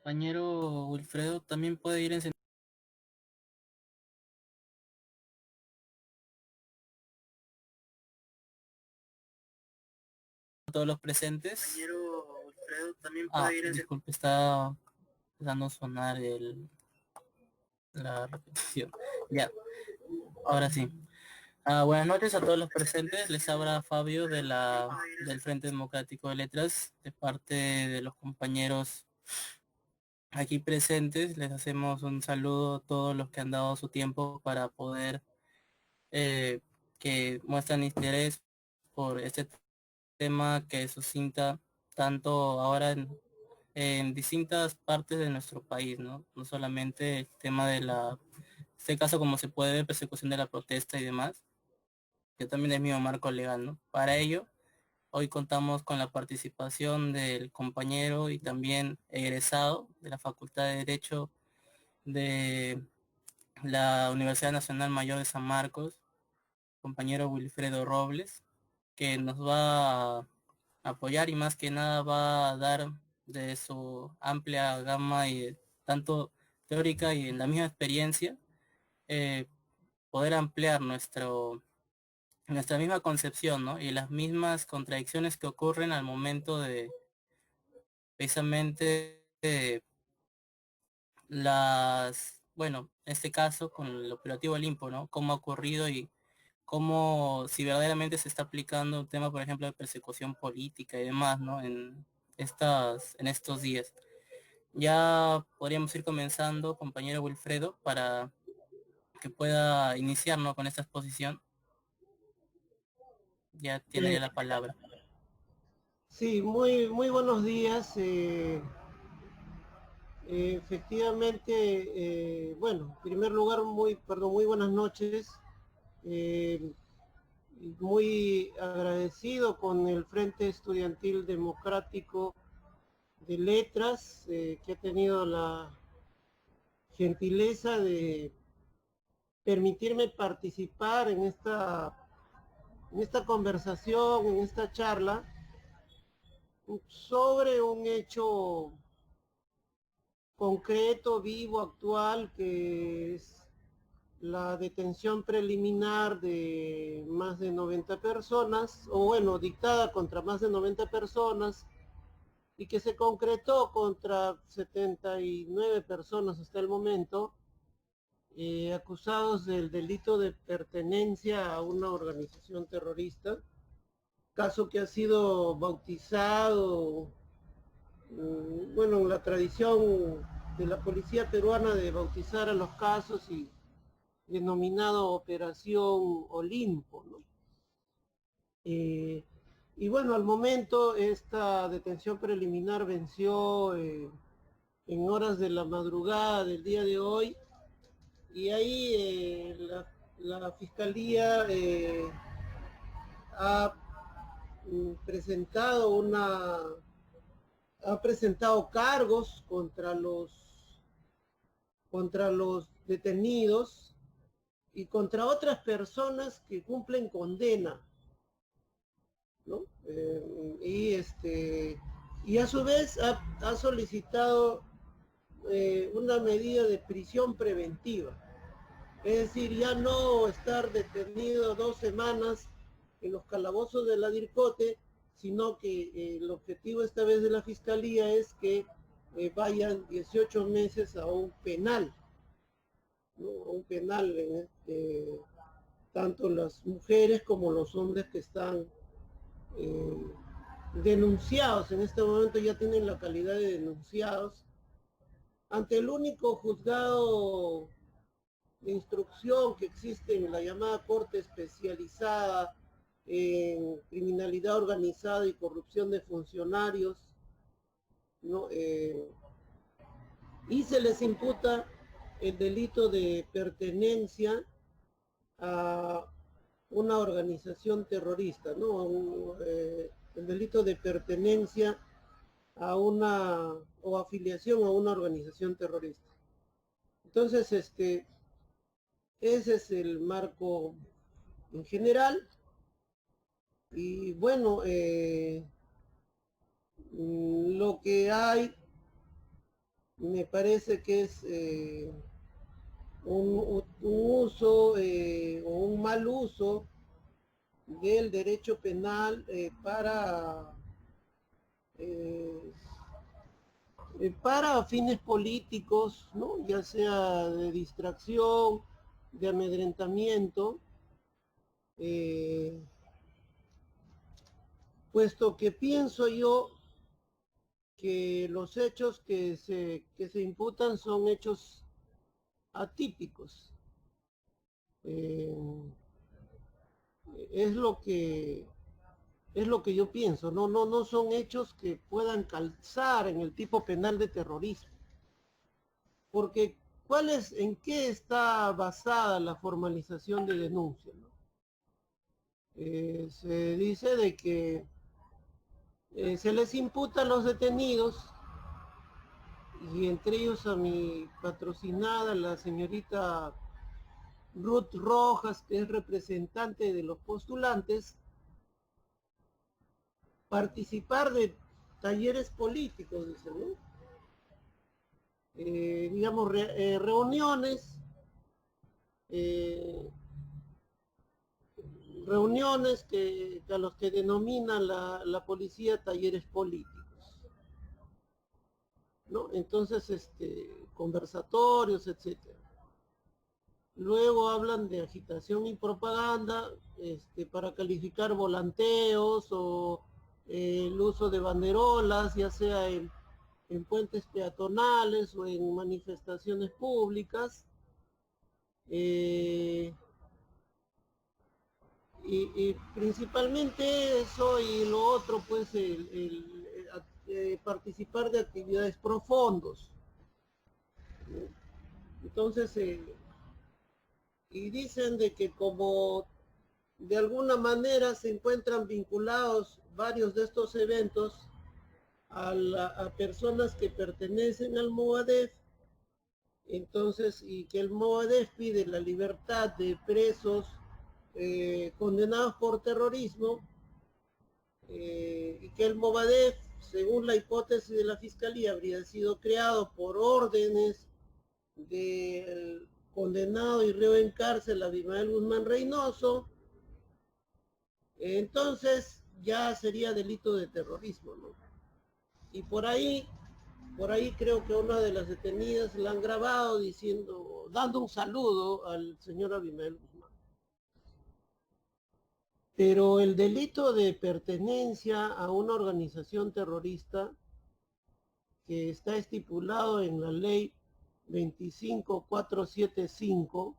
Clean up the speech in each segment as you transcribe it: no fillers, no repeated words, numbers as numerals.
Compañero Wilfredo también puede ir encendiendo a todos los presentes. Compañero Wilfredo también puede ir disculpe, está dando sonar la repetición. Ya, ahora sí. Buenas noches a todos los presentes. Les habla Fabio del Frente Democrático de Letras, de parte de los compañeros aquí presentes. Les hacemos un saludo a todos los que han dado su tiempo para poder eh, que muestran interés por este tema que suscita tanto ahora en distintas partes de nuestro país, ¿no? No solamente el tema de este caso como se puede ver, persecución de la protesta y demás, que también es mismo marco legal, ¿no? Para ello, hoy contamos con la participación del compañero y también egresado de la Facultad de Derecho de la Universidad Nacional Mayor de San Marcos, compañero Wilfredo Robles, que nos va a apoyar y más que nada va a dar de su amplia gama y tanto teórica y en la misma experiencia, eh, poder ampliar nuestra misma concepción, ¿no? Y las mismas contradicciones que ocurren al momento de precisamente bueno, en este caso con el operativo Olimpo, ¿no? Cómo ha ocurrido y cómo si verdaderamente se está aplicando un tema, por ejemplo, de persecución política y demás, ¿no? En estos días. Ya podríamos ir comenzando, compañero Wilfredo, para que pueda iniciarnos con esta exposición. Ya tiene Eh, ya la palabra. sí, muy buenos días. Efectivamente, bueno, en primer lugar, muy buenas noches. Eh, Muy agradecido con el Frente Estudiantil Democrático de Letras, que ha tenido la gentileza de permitirme participar en esta conversación, en esta charla, sobre un hecho concreto, vivo, actual, que es la detención preliminar de más de 90 personas, o bueno, dictada contra más de 90 personas, y que se concretó contra 79 personas hasta el momento, acusados del delito de pertenencia a una organización terrorista, caso que ha sido bautizado, bueno, la tradición de la policía peruana de bautizar a los casos y denominado Operación Olimpo, ¿no? Eh, y bueno, al momento esta detención preliminar venció en horas de la madrugada del día de hoy, y ahí la Fiscalía ha presentado ha presentado cargos contra los detenidos y contra otras personas que cumplen condena, ¿no? Y a su vez ha solicitado una medida de prisión preventiva. Es decir, ya no estar detenido 2 semanas en los calabozos de la DIRCOTE, sino que el objetivo esta vez de la Fiscalía es que vayan 18 meses a un penal, ¿no? A un penal, tanto las mujeres como los hombres que están eh, denunciados, en este momento ya tienen la calidad de denunciados, ante el único juzgado de instrucción que existe en la llamada Corte Especializada en Criminalidad Organizada y Corrupción de Funcionarios, ¿no? Y se les imputa el delito de pertenencia a una organización terrorista, ¿no? El delito de pertenencia a una o afiliación a una organización terrorista. Entonces, ese es el marco en general. Y bueno, lo que hay me parece que es un uso o un mal uso del derecho penal para fines políticos, ¿no? Ya sea de distracción, de amedrentamiento, puesto que pienso yo que los hechos que se imputan son hechos atípicos. Es lo que yo pienso, no son hechos que puedan calzar en el tipo penal de terrorismo. Porque ¿en qué está basada la formalización de denuncia, ¿no? Se dice de que se les imputa a los detenidos, y entre ellos a mi patrocinada, la señorita Ruth Rojas, que es representante de los postulantes, participar de talleres políticos, dice, ¿no? Digamos, reuniones, que a los que denomina la policía talleres políticos, ¿no? Entonces, conversatorios, etcétera. Luego hablan de agitación y propaganda, para calificar volanteos o el uso de banderolas, ya sea en puentes peatonales o en manifestaciones públicas. Y principalmente eso, y lo otro, pues, participar de actividades profundos. Entonces, y dicen de que como de alguna manera se encuentran vinculados varios de estos eventos a personas que pertenecen al Movadef, entonces, y que el Movadef pide la libertad de presos condenados por terrorismo, y que el Movadef, según la hipótesis de la Fiscalía, habría sido creado por órdenes del condenado y reo en cárcel Abimael Guzmán Reynoso, entonces ya sería delito de terrorismo, ¿no? Y por ahí creo que una de las detenidas la han grabado dando un saludo al señor Abimael Guzmán. Pero el delito de pertenencia a una organización terrorista, que está estipulado en la ley 25475,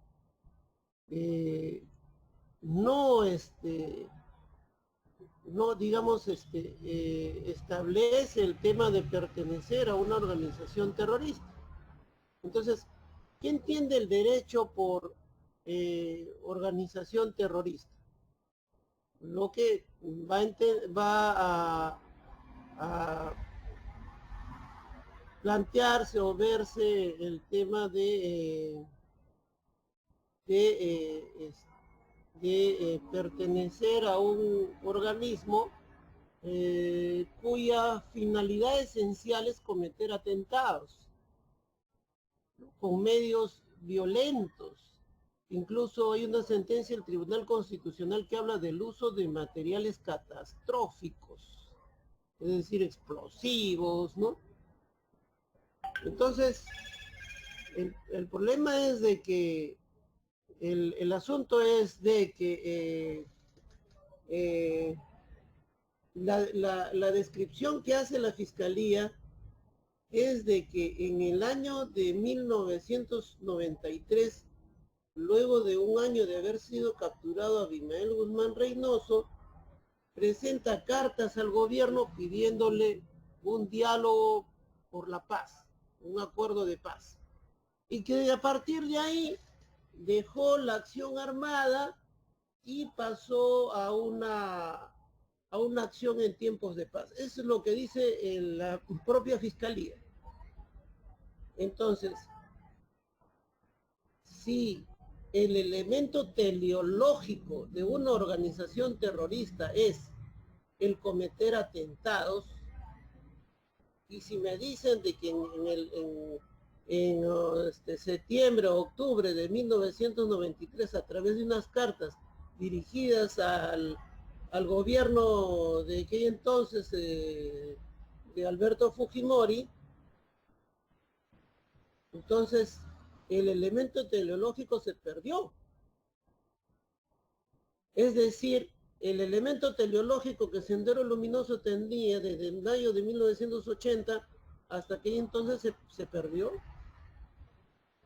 no digamos, establece el tema de pertenecer a una organización terrorista. Entonces, ¿qué entiende el derecho por organización terrorista? Lo que va a plantearse o verse el tema de pertenecer a un organismo cuya finalidad esencial es cometer atentados, ¿no? Con medios violentos. Incluso hay una sentencia del Tribunal Constitucional que habla del uso de materiales catastróficos, es decir, explosivos, ¿no? Entonces, el problema es de que el asunto es de que la descripción que hace la Fiscalía es de que en el año de 1993, luego de un año de haber sido capturado Abimael Guzmán Reynoso, presenta cartas al gobierno pidiéndole un diálogo por la paz, un acuerdo de paz. Y que a partir de ahí dejó la acción armada y pasó a una acción en tiempos de paz. Eso es lo que dice la propia Fiscalía. Entonces, si el elemento teleológico de una organización terrorista es el cometer atentados, Y si me dicen de que septiembre o octubre de 1993, a través de unas cartas dirigidas al gobierno de aquel entonces, de Alberto Fujimori, entonces el elemento teleológico se perdió. Es decir, el elemento teleológico que Sendero Luminoso tenía desde mayo de 1980 hasta que entonces se perdió.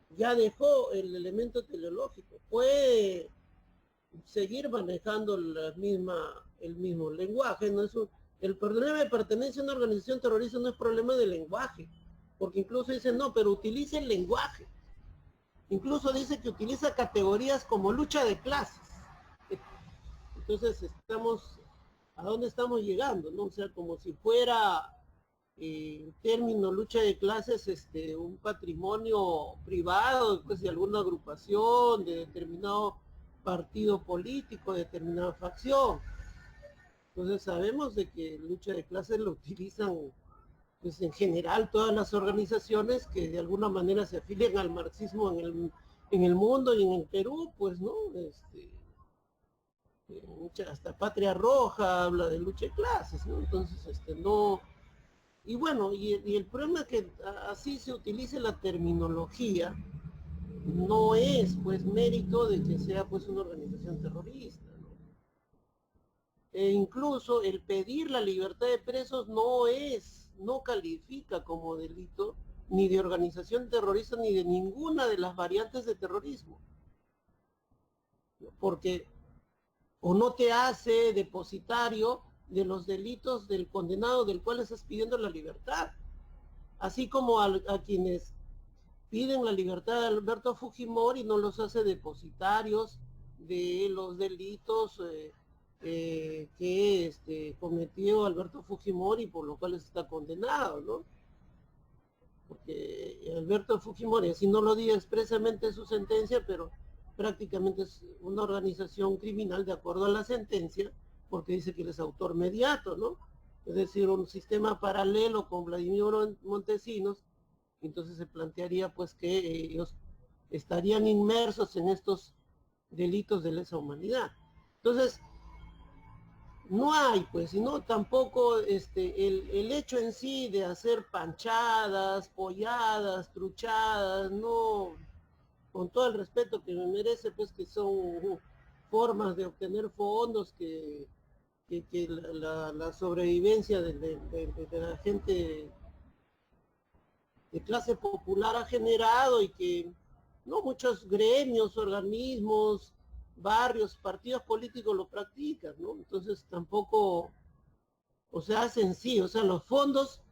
Ya dejó el elemento teleológico. Puede seguir manejando el mismo lenguaje. No es el problema de pertenencia a una organización terrorista no es problema del lenguaje. Porque incluso dicen, no, pero utiliza el lenguaje. Incluso dice que utiliza categorías como lucha de clases. Entonces ¿a dónde estamos llegando? ¿No? O sea, como si fuera el término lucha de clases un patrimonio privado, pues, de alguna agrupación, de determinado partido político, de determinada facción. Entonces sabemos de que lucha de clases lo utilizan, pues, en general todas las organizaciones que de alguna manera se afilian al marxismo en el mundo y en el Perú, pues, ¿no? Hasta Patria Roja habla de lucha de clases, ¿no? Entonces, no. Y bueno, y el problema es que así se utilice la terminología, no es pues mérito de que sea pues una organización terrorista, ¿no? E incluso el pedir la libertad de presos no califica como delito ni de organización terrorista ni de ninguna de las variantes de terrorismo. Porque o no te hace depositario de los delitos del condenado del cual estás pidiendo la libertad. Así como a quienes piden la libertad de Alberto Fujimori no los hace depositarios de los delitos que cometió Alberto Fujimori, por lo cual está condenado, ¿no? Porque Alberto Fujimori, así no lo diga expresamente en su sentencia, pero prácticamente es una organización criminal de acuerdo a la sentencia, porque dice que él es autor mediato, ¿no? Es decir, un sistema paralelo con Vladimir Montesinos. Entonces se plantearía pues que ellos estarían inmersos en estos delitos de lesa humanidad. Entonces, no hay, pues, sino tampoco el hecho en sí de hacer panchadas, polladas, truchadas, no, con todo el respeto que me merece, pues, que son formas de obtener fondos que la sobrevivencia de la gente de clase popular ha generado y que no muchos gremios, organismos, barrios, partidos políticos lo practican, ¿no? Entonces tampoco, o sea, hacen sí, o sea, los fondos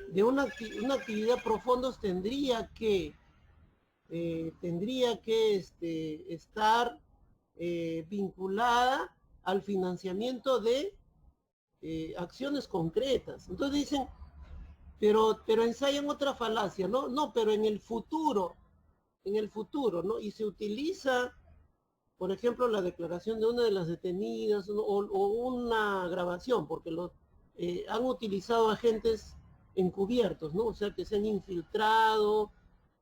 de una actividad pro fondos tendría que estar vinculada al financiamiento de acciones concretas. Entonces dicen, pero ensayan otra falacia, ¿no? No, pero en el futuro, ¿no? Y se utiliza, por ejemplo, la declaración de una de las detenidas, ¿no? o una grabación, porque han utilizado agentes encubiertos, ¿no? O sea, que se han infiltrado,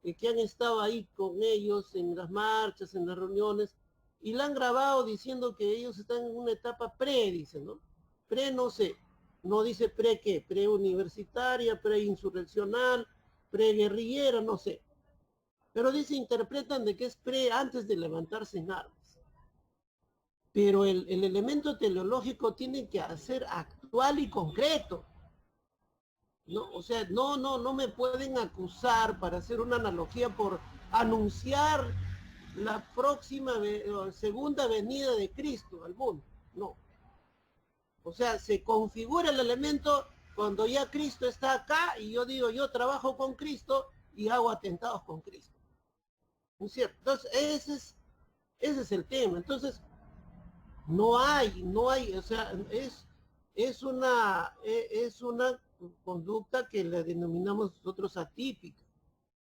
que han estado ahí con ellos en las marchas, en las reuniones, y la han grabado diciendo que ellos están en una etapa dicen, ¿no? No sé, no dice qué, preuniversitaria, preinsurreccional, preguerrillera, no sé. Pero dice, interpretan de que es antes de levantarse en armas. Pero el elemento teleológico tiene que ser actual y concreto, ¿no? O sea, no me pueden acusar, para hacer una analogía, por anunciar la próxima segunda venida de Cristo al mundo. No. O sea, se configura el elemento cuando ya Cristo está acá y yo digo, yo trabajo con Cristo y hago atentados con Cristo. ¿No es cierto? Entonces, ese es el tema. Entonces, no hay, o sea, es una conducta que la denominamos nosotros atípica.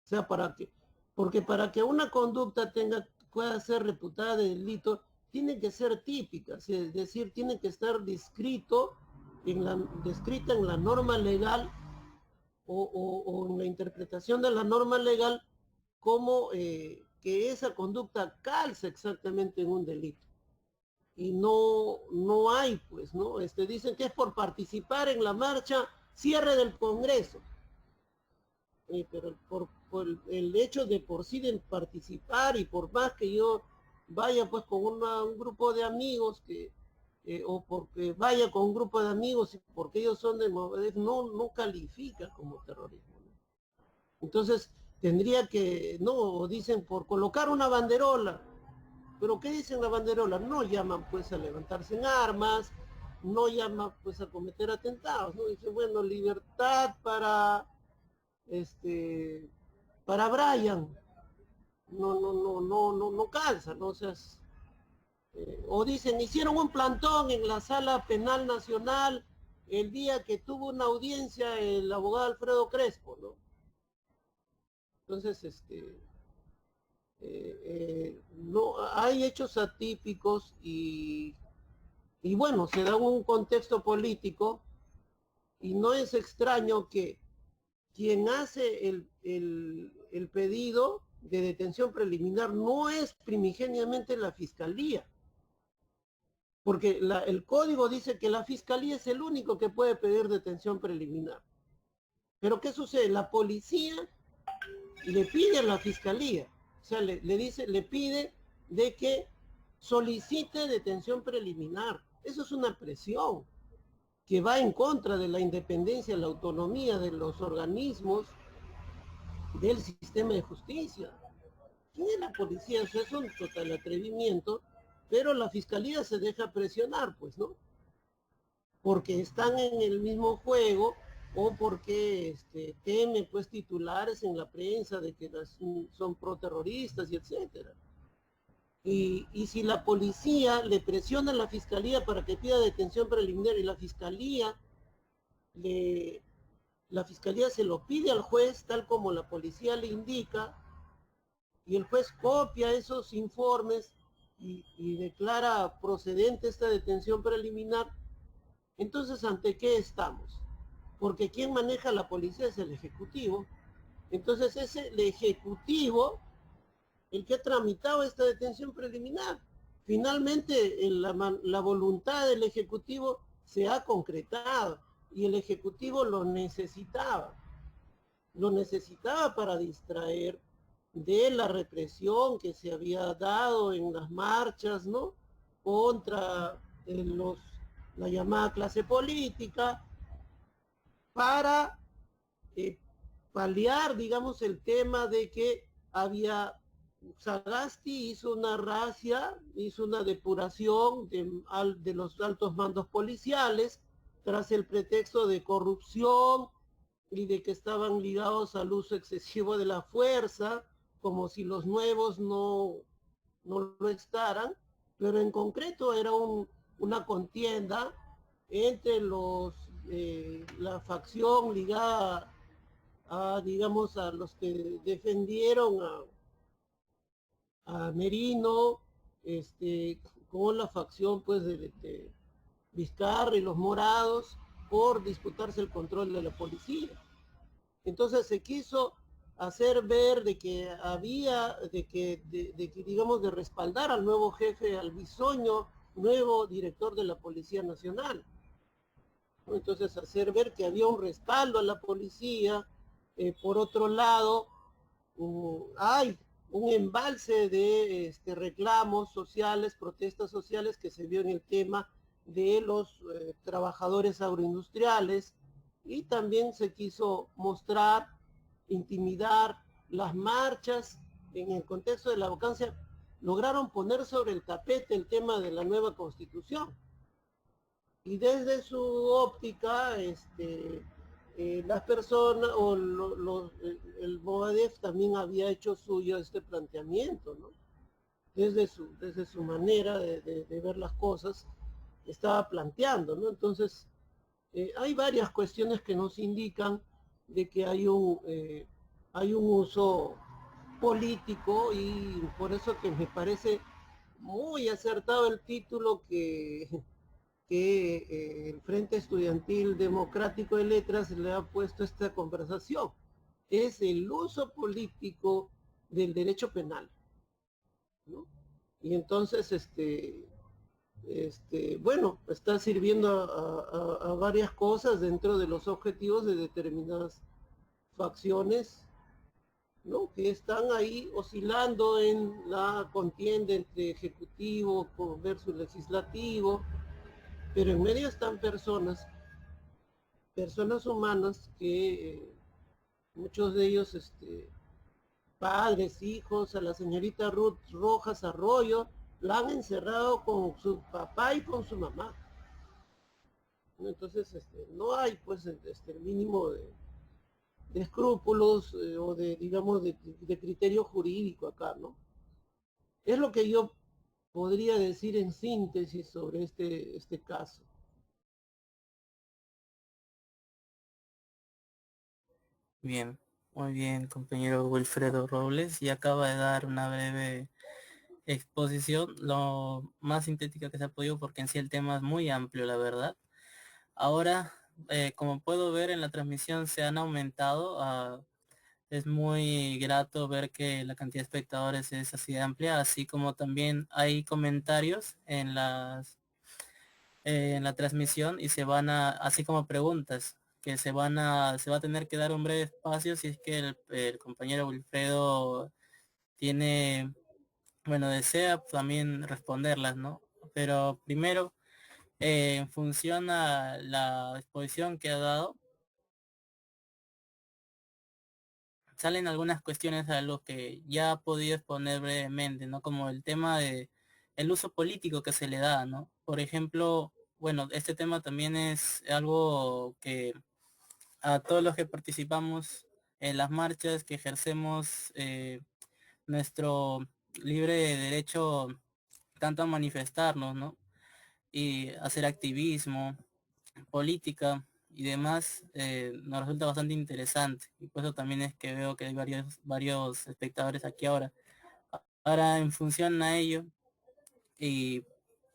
O sea, porque para que una conducta pueda ser reputada de delito, tiene que ser típica, es decir, tiene que estar descrita en la norma legal o en la interpretación de la norma legal como que esa conducta calza exactamente en un delito. Y no hay, pues, ¿no? Dicen que es por participar en la marcha cierre del Congreso. Pero por el hecho de por sí de participar, y por más que yo vaya pues con un grupo de amigos o porque vaya con un grupo de amigos y porque ellos son de Movadef, no califica como terrorismo, ¿no? Entonces tendría que, no, dicen por colocar una banderola, pero ¿qué dicen la banderola? No llaman pues a levantarse en armas, no llaman pues a cometer atentados, ¿no? Dicen, bueno, libertad para Brian, no calza, ¿no? O sea, o dicen, hicieron un plantón en la Sala Penal Nacional el día que tuvo una audiencia el abogado Alfredo Crespo, ¿no? Entonces, no, hay hechos atípicos y bueno, se da un contexto político y no es extraño que quien hace el pedido de detención preliminar no es primigeniamente la fiscalía, porque el código dice que la fiscalía es el único que puede pedir detención preliminar. Pero ¿qué sucede? La policía le pide a la fiscalía, o sea, le pide de que solicite detención preliminar. Eso es una presión que va en contra de la independencia, la autonomía de los organismos del sistema de justicia. ¿Quién es la policía? Eso es un total atrevimiento, pero la fiscalía se deja presionar, pues, ¿no? Porque están en el mismo juego o porque teme pues titulares en la prensa de que son proterroristas y etcétera. Y si la policía le presiona a la fiscalía para que pida detención preliminar y la fiscalía se lo pide al juez tal como la policía le indica, y el juez copia esos informes y declara procedente esta detención preliminar, entonces ¿ante qué estamos? Porque quien maneja la policía es el Ejecutivo. Entonces es el Ejecutivo el que ha tramitado esta detención preliminar. Finalmente la voluntad del Ejecutivo se ha concretado y el Ejecutivo lo necesitaba. Lo necesitaba para distraer de la represión que se había dado en las marchas, ¿no? Contra la llamada clase política, para paliar, digamos, el tema de que Sagasti hizo una racia, hizo una depuración de los altos mandos policiales tras el pretexto de corrupción y de que estaban ligados al uso excesivo de la fuerza, como si los nuevos no lo estaran, pero en concreto era una contienda entre la facción ligada digamos, a los que defendieron a Merino, con la facción pues de Vizcarra y los morados por disputarse el control de la policía. Entonces se quiso hacer ver de que había, de que digamos, de respaldar al nuevo jefe, al bisoño, nuevo director de la Policía Nacional. Entonces hacer ver que había un respaldo a la policía. Por otro lado, hay un embalse de reclamos sociales, protestas sociales que se vio en el tema de los trabajadores agroindustriales, y también se quiso mostrar, intimidar las marchas en el contexto de la vacancia, lograron poner sobre el tapete el tema de la nueva constitución. Y desde su óptica, las personas o el Movadef también había hecho suyo este planteamiento, ¿no? Desde su manera de ver las cosas, estaba planteando, ¿no? Entonces, hay varias cuestiones que nos indican de que hay un uso político, y por eso que me parece muy acertado el título que el Frente Estudiantil Democrático de Letras le ha puesto esta conversación. Es el uso político del derecho penal, ¿no? Y entonces, bueno, está sirviendo a varias cosas dentro de los objetivos de determinadas facciones, ¿no? Que están ahí oscilando en la contienda entre ejecutivo versus legislativo, pero en medio están personas humanas que muchos de ellos, padres, hijos, a la señorita Ruth Rojas Arroyo, la han encerrado con su papá y con su mamá. Entonces, no hay pues el mínimo de escrúpulos o de, digamos, de criterio jurídico acá, ¿no? Es lo que yo podría decir en síntesis sobre este caso. Bien, muy bien, compañero Wilfredo Robles, y acaba de dar una breve exposición, lo más sintética que se ha podido, porque en sí el tema es muy amplio, la verdad. Ahora, como puedo ver en la transmisión, se han aumentado. Es muy grato ver que la cantidad de espectadores es así de amplia, así como también hay comentarios en la transmisión, y se van a, así como preguntas, que se va a tener que dar un breve espacio si es que el compañero Wilfredo tiene, bueno, desea también responderlas, ¿no? Pero primero, en función a la exposición que ha dado, salen algunas cuestiones a los que ya ha podido exponer brevemente, ¿no? Como el tema de el uso político que se le da, ¿no? Por ejemplo, bueno, este tema también es algo que a todos los que participamos en las marchas, que ejercemos nuestro libre derecho tanto a manifestarnos, ¿no? Y hacer activismo, política y demás, nos resulta bastante interesante, y por eso también es que veo que hay varios espectadores aquí ahora. Ahora, en función a ello, y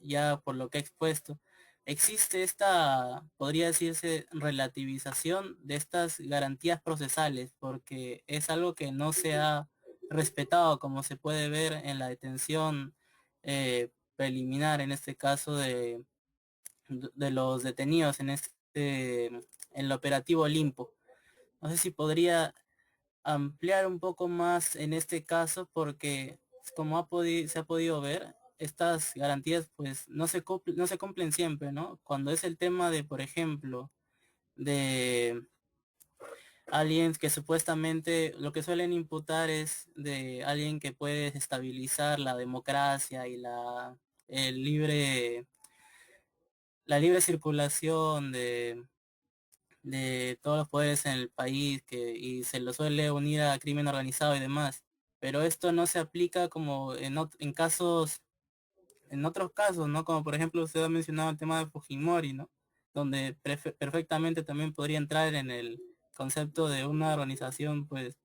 ya por lo que he expuesto, existe esta, podría decirse, relativización de estas garantías procesales, porque es algo que no se ha respetado, como se puede ver en la detención preliminar, en este caso de los detenidos en en el operativo Olimpo. No sé si podría ampliar un poco más en este caso, porque como se ha podido ver, estas garantías pues no se cumplen siempre, ¿no? Cuando es el tema de, por ejemplo, de alguien que supuestamente lo que suelen imputar es de alguien que puede desestabilizar la democracia y la libre circulación de todos los poderes en el país, y se lo suele unir a crimen organizado y demás. Pero esto no se aplica como en casos, en otros casos, ¿no? Como por ejemplo usted ha mencionado el tema de Fujimori, ¿no? Donde perfectamente también podría entrar en el concepto de una organización, pues,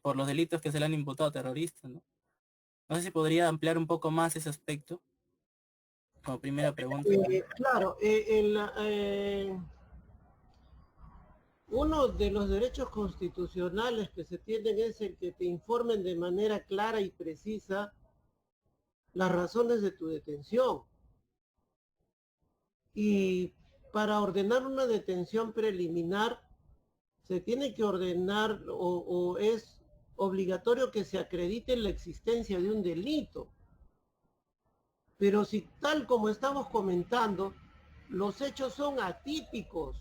por los delitos que se le han imputado terroristas, ¿no? No sé si podría ampliar un poco más ese aspecto como primera pregunta. Claro, uno de los derechos constitucionales que se tienen es el que te informen de manera clara y precisa las razones de tu detención. Y para ordenar una detención preliminar, se tiene que ordenar o es obligatorio que se acredite la existencia de un delito. Pero si tal como estamos comentando, los hechos son atípicos,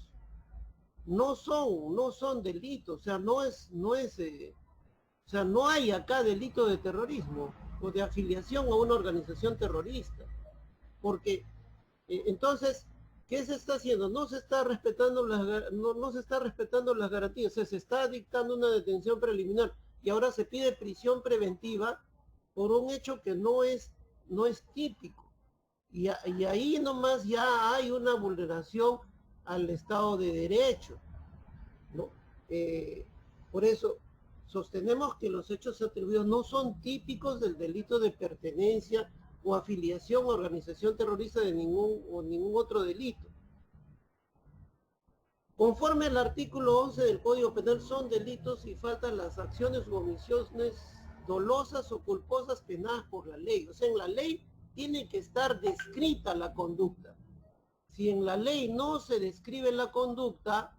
no son delitos, o sea, o sea, no hay acá delito de terrorismo o de afiliación a una organización terrorista, porque entonces, ¿qué se está haciendo? No se está respetando no se está respetando las garantías, o sea, se está dictando una detención preliminar y ahora se pide prisión preventiva por un hecho que no es típico. Y ahí nomás ya hay una vulneración al Estado de Derecho, ¿no? Por eso, sostenemos que los hechos atribuidos no son típicos del delito de pertenencia o afiliación a organización terrorista de ningún otro delito. Conforme al artículo 11 del Código Penal, son delitos y faltan las acciones u omisiones dolosas o culposas penadas por la ley. O sea, en la ley tiene que estar descrita la conducta. Si en la ley no se describe la conducta,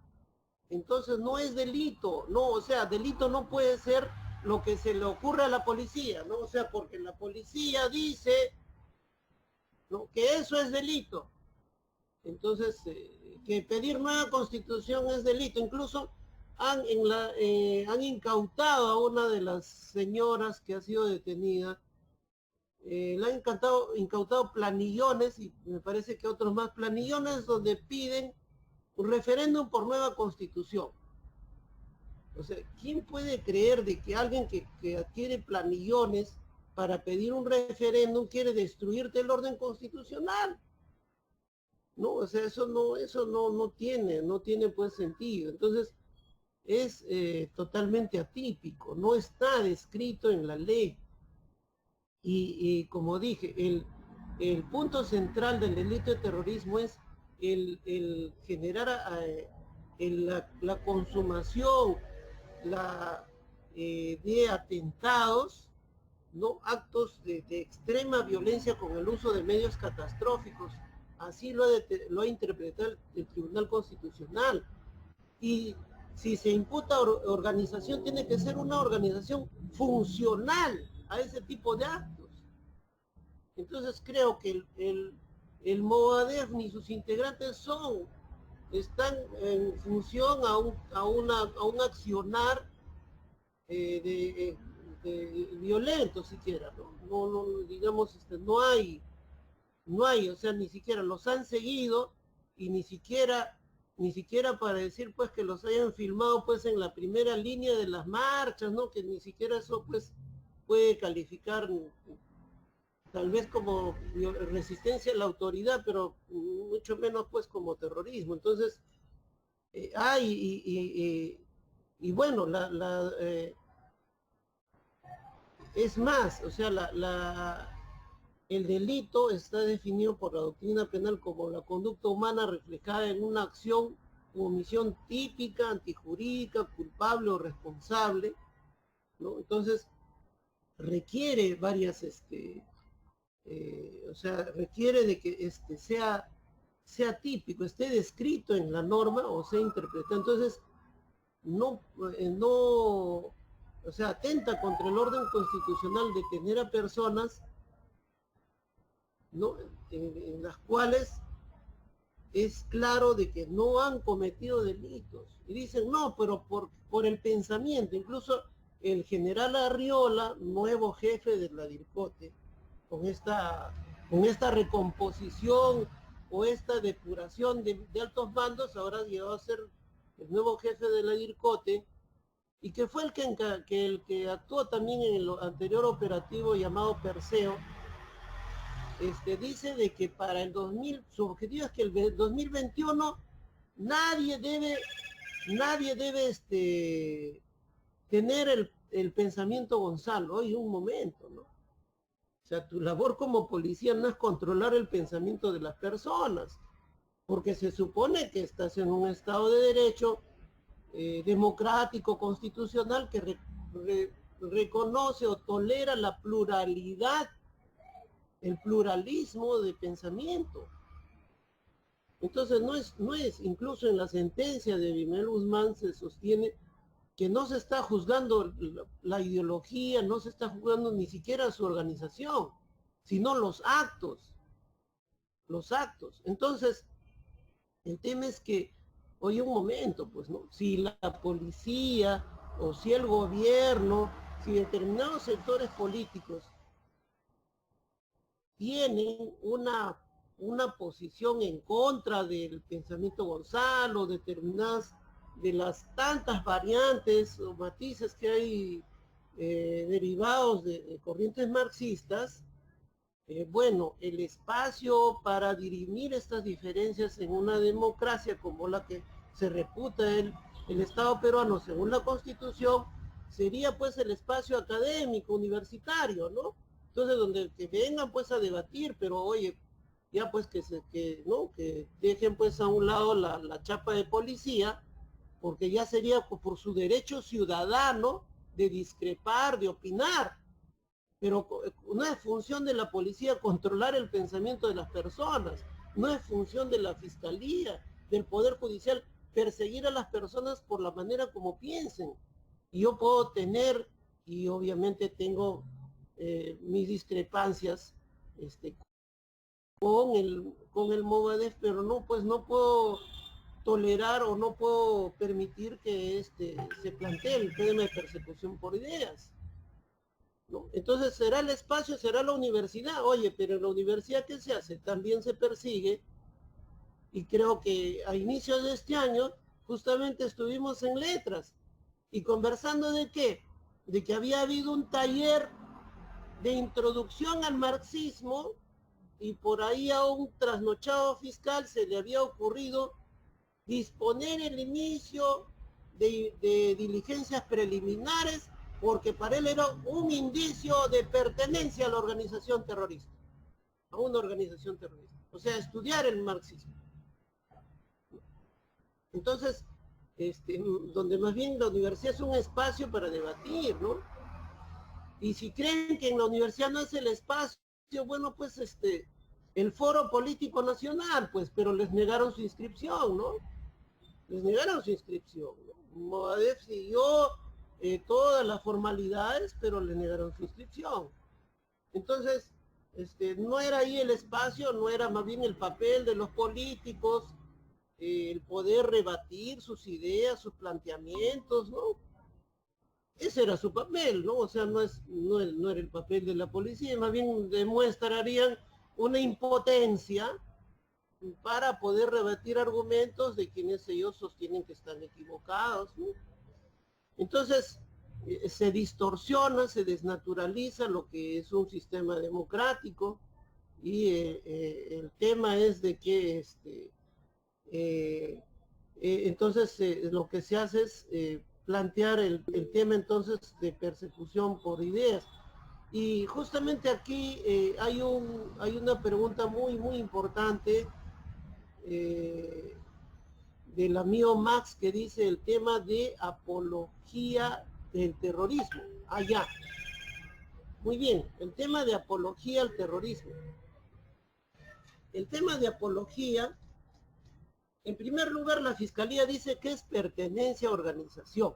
entonces no es delito. No, o sea, delito no puede ser lo que se le ocurre a la policía, ¿no? O sea, porque la policía dice, ¿no?, que eso es delito. Entonces, que pedir nueva constitución es delito. Incluso han incautado a una de las señoras que ha sido detenida. Le han incautado planillones, y me parece que otros más planillones, donde piden un referéndum por nueva constitución. O sea, ¿quién puede creer de que alguien que adquiere planillones para pedir un referéndum quiere destruirte el orden constitucional? No, o sea, eso no tiene pues sentido. Entonces, es totalmente atípico, no está descrito en la ley. Y como dije, el punto central del delito de terrorismo es el generar la consumación de atentados, ¿no?, actos de extrema violencia con el uso de medios catastróficos. Así lo ha interpretado el Tribunal Constitucional. Y si se imputa organización, tiene que ser una organización funcional a ese tipo de actos. Entonces creo que el Movadef ni sus integrantes están en función a un accionar violento siquiera, ¿no? No, digamos, no hay, o sea, ni siquiera los han seguido, y ni siquiera para decir pues que los hayan filmado pues en la primera línea de las marchas, ¿no? Que ni siquiera eso pues puede calificar tal vez como resistencia a la autoridad, pero mucho menos pues como terrorismo. Entonces, y bueno, es más, o sea, el delito está definido por la doctrina penal como la conducta humana reflejada en una acción u omisión típica, antijurídica, culpable o responsable, ¿no? Entonces, requiere varias, o sea, requiere de que sea típico, esté descrito en la norma o sea interpretado. Entonces, no, o sea, atenta contra el orden constitucional detener a personas, ¿no?, en las cuales es claro de que no han cometido delitos. Y dicen, no, pero por el pensamiento. Incluso el general Arriola, nuevo jefe de la DIRCOTE, con esta recomposición o esta depuración de altos mandos, ahora llegó a ser el nuevo jefe de la DIRCOTE, y que fue el que actuó también en el anterior operativo llamado Perseo. Dice de que para el 2000, su objetivo es que el 2021 nadie debe tener el pensamiento Gonzalo. Oye, un momento, ¿no? O sea, tu labor como policía no es controlar el pensamiento de las personas, porque se supone que estás en un Estado de Derecho democrático, constitucional, que reconoce o tolera la pluralidad, el pluralismo de pensamiento. Entonces no es, incluso en la sentencia de Bimel Guzmán se sostiene que no se está juzgando la ideología, no se está juzgando ni siquiera su organización, sino los actos. Entonces, el tema es que, oye, un momento, pues, ¿no? Si la policía o si el gobierno, si determinados sectores políticos tienen una posición en contra del pensamiento Gonzalo, determinadas de las tantas variantes o matices que hay derivados de corrientes marxistas, bueno, el espacio para dirimir estas diferencias en una democracia como la que se reputa el Estado peruano según la Constitución, sería pues el espacio académico, universitario, ¿no? Entonces, donde que vengan pues a debatir, pero oye, ya pues ¿no? Que dejen pues a un lado la chapa de policía, porque ya sería por su derecho ciudadano de discrepar, de opinar. Pero no es función de la policía controlar el pensamiento de las personas, no es función de la fiscalía, del Poder Judicial, perseguir a las personas por la manera como piensen. Y yo puedo tener, y obviamente tengo mis discrepancias con el Movadef, pero no, pues no puedo tolerar o no puedo permitir que se plantee el tema de persecución por ideas. ¿No? Entonces será el espacio, será la universidad. Oye, pero en la universidad, ¿qué se hace? También se persigue, y creo que a inicios de este año justamente estuvimos en letras y conversando de qué, de que había habido un taller de introducción al marxismo y por ahí a un trasnochado fiscal se le había ocurrido disponer el inicio de diligencias preliminares porque para él era un indicio de pertenencia a la organización terrorista, a una organización terrorista, o sea, estudiar el marxismo. Entonces, donde más bien la universidad es un espacio para debatir, ¿no? Y si creen que en la universidad no es el espacio, bueno, pues el Foro Político Nacional, pues, pero les negaron su inscripción, ¿no? Les negaron su inscripción, ¿no? Movadef siguió todas las formalidades, pero le negaron su inscripción. Entonces, no era ahí el espacio, no era más bien el papel de los políticos, el poder rebatir sus ideas, sus planteamientos, ¿no? Ese era su papel, ¿no? O sea, no era el papel de la policía, más bien demostrarían una impotencia para poder rebatir argumentos de quienes ellos sostienen que están equivocados, ¿no? Entonces, se distorsiona, se desnaturaliza lo que es un sistema democrático y el tema es de que entonces lo que se hace es plantear el tema entonces de persecución por ideas. Y justamente aquí hay una pregunta muy importante del amigo Max que dice el tema de apología del terrorismo. Allá. Muy bien, el tema de apología al terrorismo. El tema de apología, en primer lugar, la Fiscalía dice que es pertenencia a organización.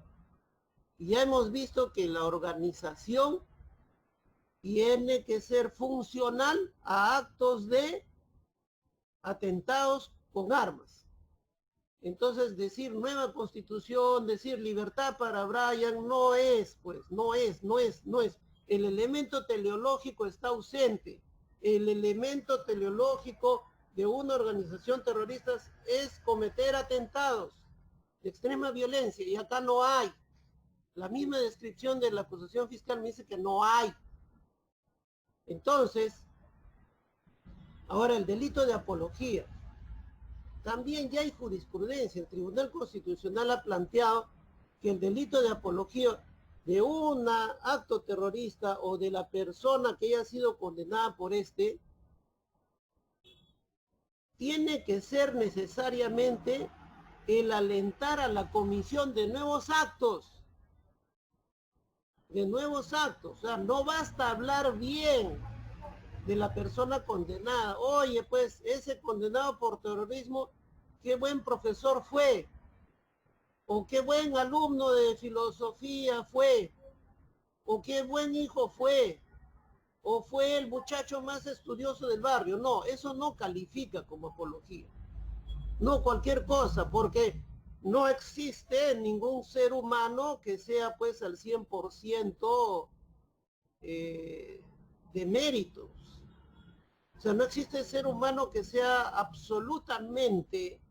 Y ya hemos visto que la organización tiene que ser funcional a actos de atentados con armas. Entonces decir nueva constitución, decir libertad para Brian, no es, pues, no es. El elemento teleológico está ausente. El elemento teleológico de una organización terrorista es cometer atentados de extrema violencia, y acá no hay. La misma descripción de la acusación fiscal me dice que no hay. Entonces, ahora el delito de apología. También ya hay jurisprudencia. El Tribunal Constitucional ha planteado que el delito de apología de un acto terrorista o de la persona que haya sido condenada por tiene que ser necesariamente el alentar a la comisión de nuevos actos. O sea, no basta hablar bien de la persona condenada. Oye, pues, ese condenado por terrorismo, qué buen profesor fue, o qué buen alumno de filosofía fue, o qué buen hijo fue, o fue el muchacho más estudioso del barrio. No, eso no califica como apología. No cualquier cosa, porque no existe ningún ser humano que sea pues al 100% de méritos. O sea, no existe ser humano que sea absolutamente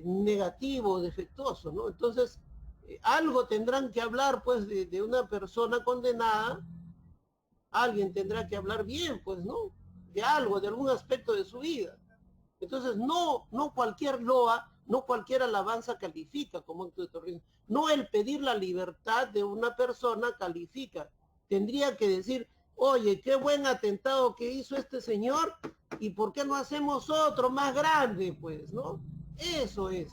negativo, defectuoso, ¿no? Entonces, algo tendrán que hablar, pues, de una persona condenada, alguien tendrá que hablar bien, pues, ¿no? De algo, de algún aspecto de su vida. Entonces, no cualquier loa, no cualquier alabanza califica como acto de terrorismo. No el pedir la libertad de una persona califica. Tendría que decir, oye, qué buen atentado que hizo este señor, y por qué no hacemos otro más grande, pues, ¿no? Eso es.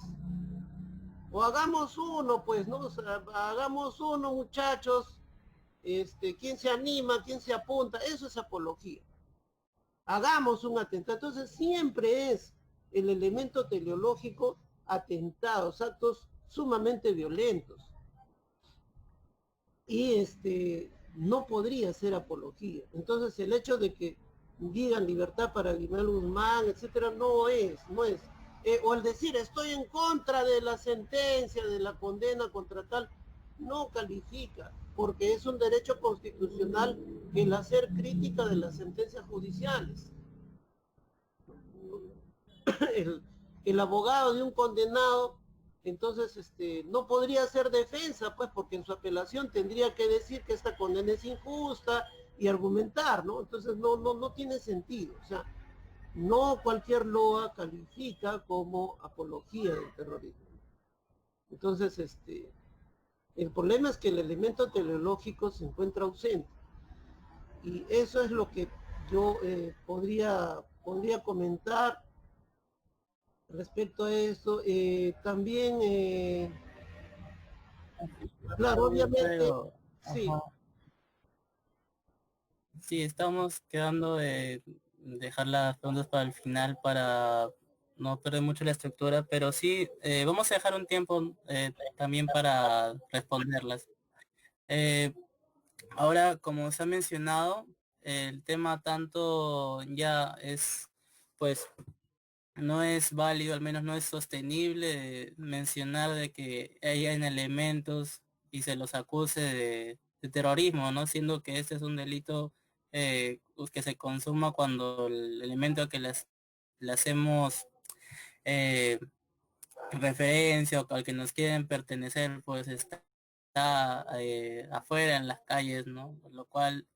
O hagamos uno, pues, ¿no? O sea, hagamos uno, muchachos. ¿Quién se anima? ¿Quién se apunta? Eso es apología. Hagamos un atentado. Entonces siempre es el elemento teleológico atentados, actos sumamente violentos. Y no podría ser apología. Entonces el hecho de que digan libertad para Guimel Guzmán, etcétera, no es. O al decir estoy en contra de la sentencia, de la condena contra tal, no califica, porque es un derecho constitucional el hacer crítica de las sentencias judiciales. el, el abogado de un condenado, entonces no podría hacer defensa, pues, porque en su apelación tendría que decir que esta condena es injusta y argumentar, ¿no? Entonces no tiene sentido. O sea, no cualquier loa califica como apología del terrorismo. Entonces, el problema es que el elemento teleológico se encuentra ausente. Y eso es lo que yo podría comentar respecto a eso. También, claro, obviamente, Pero, sí, ajá. Sí, estamos quedando de dejar las preguntas para el final para no perder mucho la estructura, pero sí, vamos a dejar un tiempo también para responderlas. Eh, Ahora, como se ha mencionado, el tema tanto ya es, pues, no es válido, al menos no es sostenible mencionar de que hayan elementos y se los acuse de terrorismo, ¿no? Siendo que este es un delito que se consuma cuando el elemento que le hacemos eh, referencia o al que nos quieren pertenecer, pues está afuera en las calles, ¿no? Por lo cual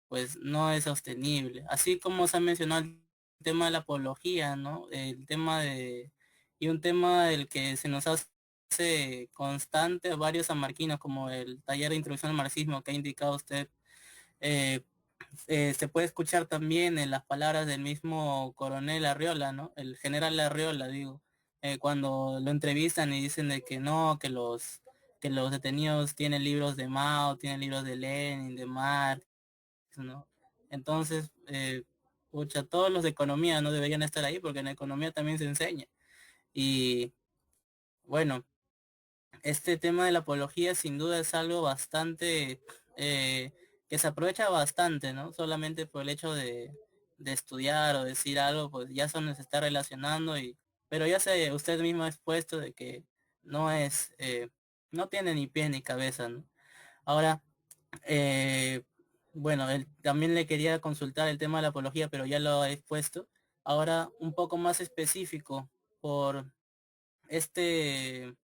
pues no es sostenible. Así como se ha mencionado el tema de la apología, ¿no? El tema de, y un tema del que se nos hace constante a varios sanmarquinos, como el taller de introducción al marxismo que ha indicado usted, eh, se puede escuchar también en las palabras del mismo coronel Arriola, ¿no? El general Arriola, digo, cuando lo entrevistan y dicen de que no, que los detenidos tienen libros de Mao, tienen libros de Lenin, de Marx, ¿no? Entonces, pucha, todos los de economía no deberían estar ahí porque en economía también se enseña. Y bueno, este tema de la apología sin duda es algo bastante eh, que se aprovecha bastante, ¿no? Solamente por el hecho de estudiar o decir algo, pues ya se nos está relacionando y, pero ya sé, usted mismo ha expuesto de que no es, no tiene ni pie ni cabeza, ¿no? Ahora, eh, bueno, también le quería consultar el tema de la apología, pero ya lo he expuesto. Ahora, un poco más específico por este,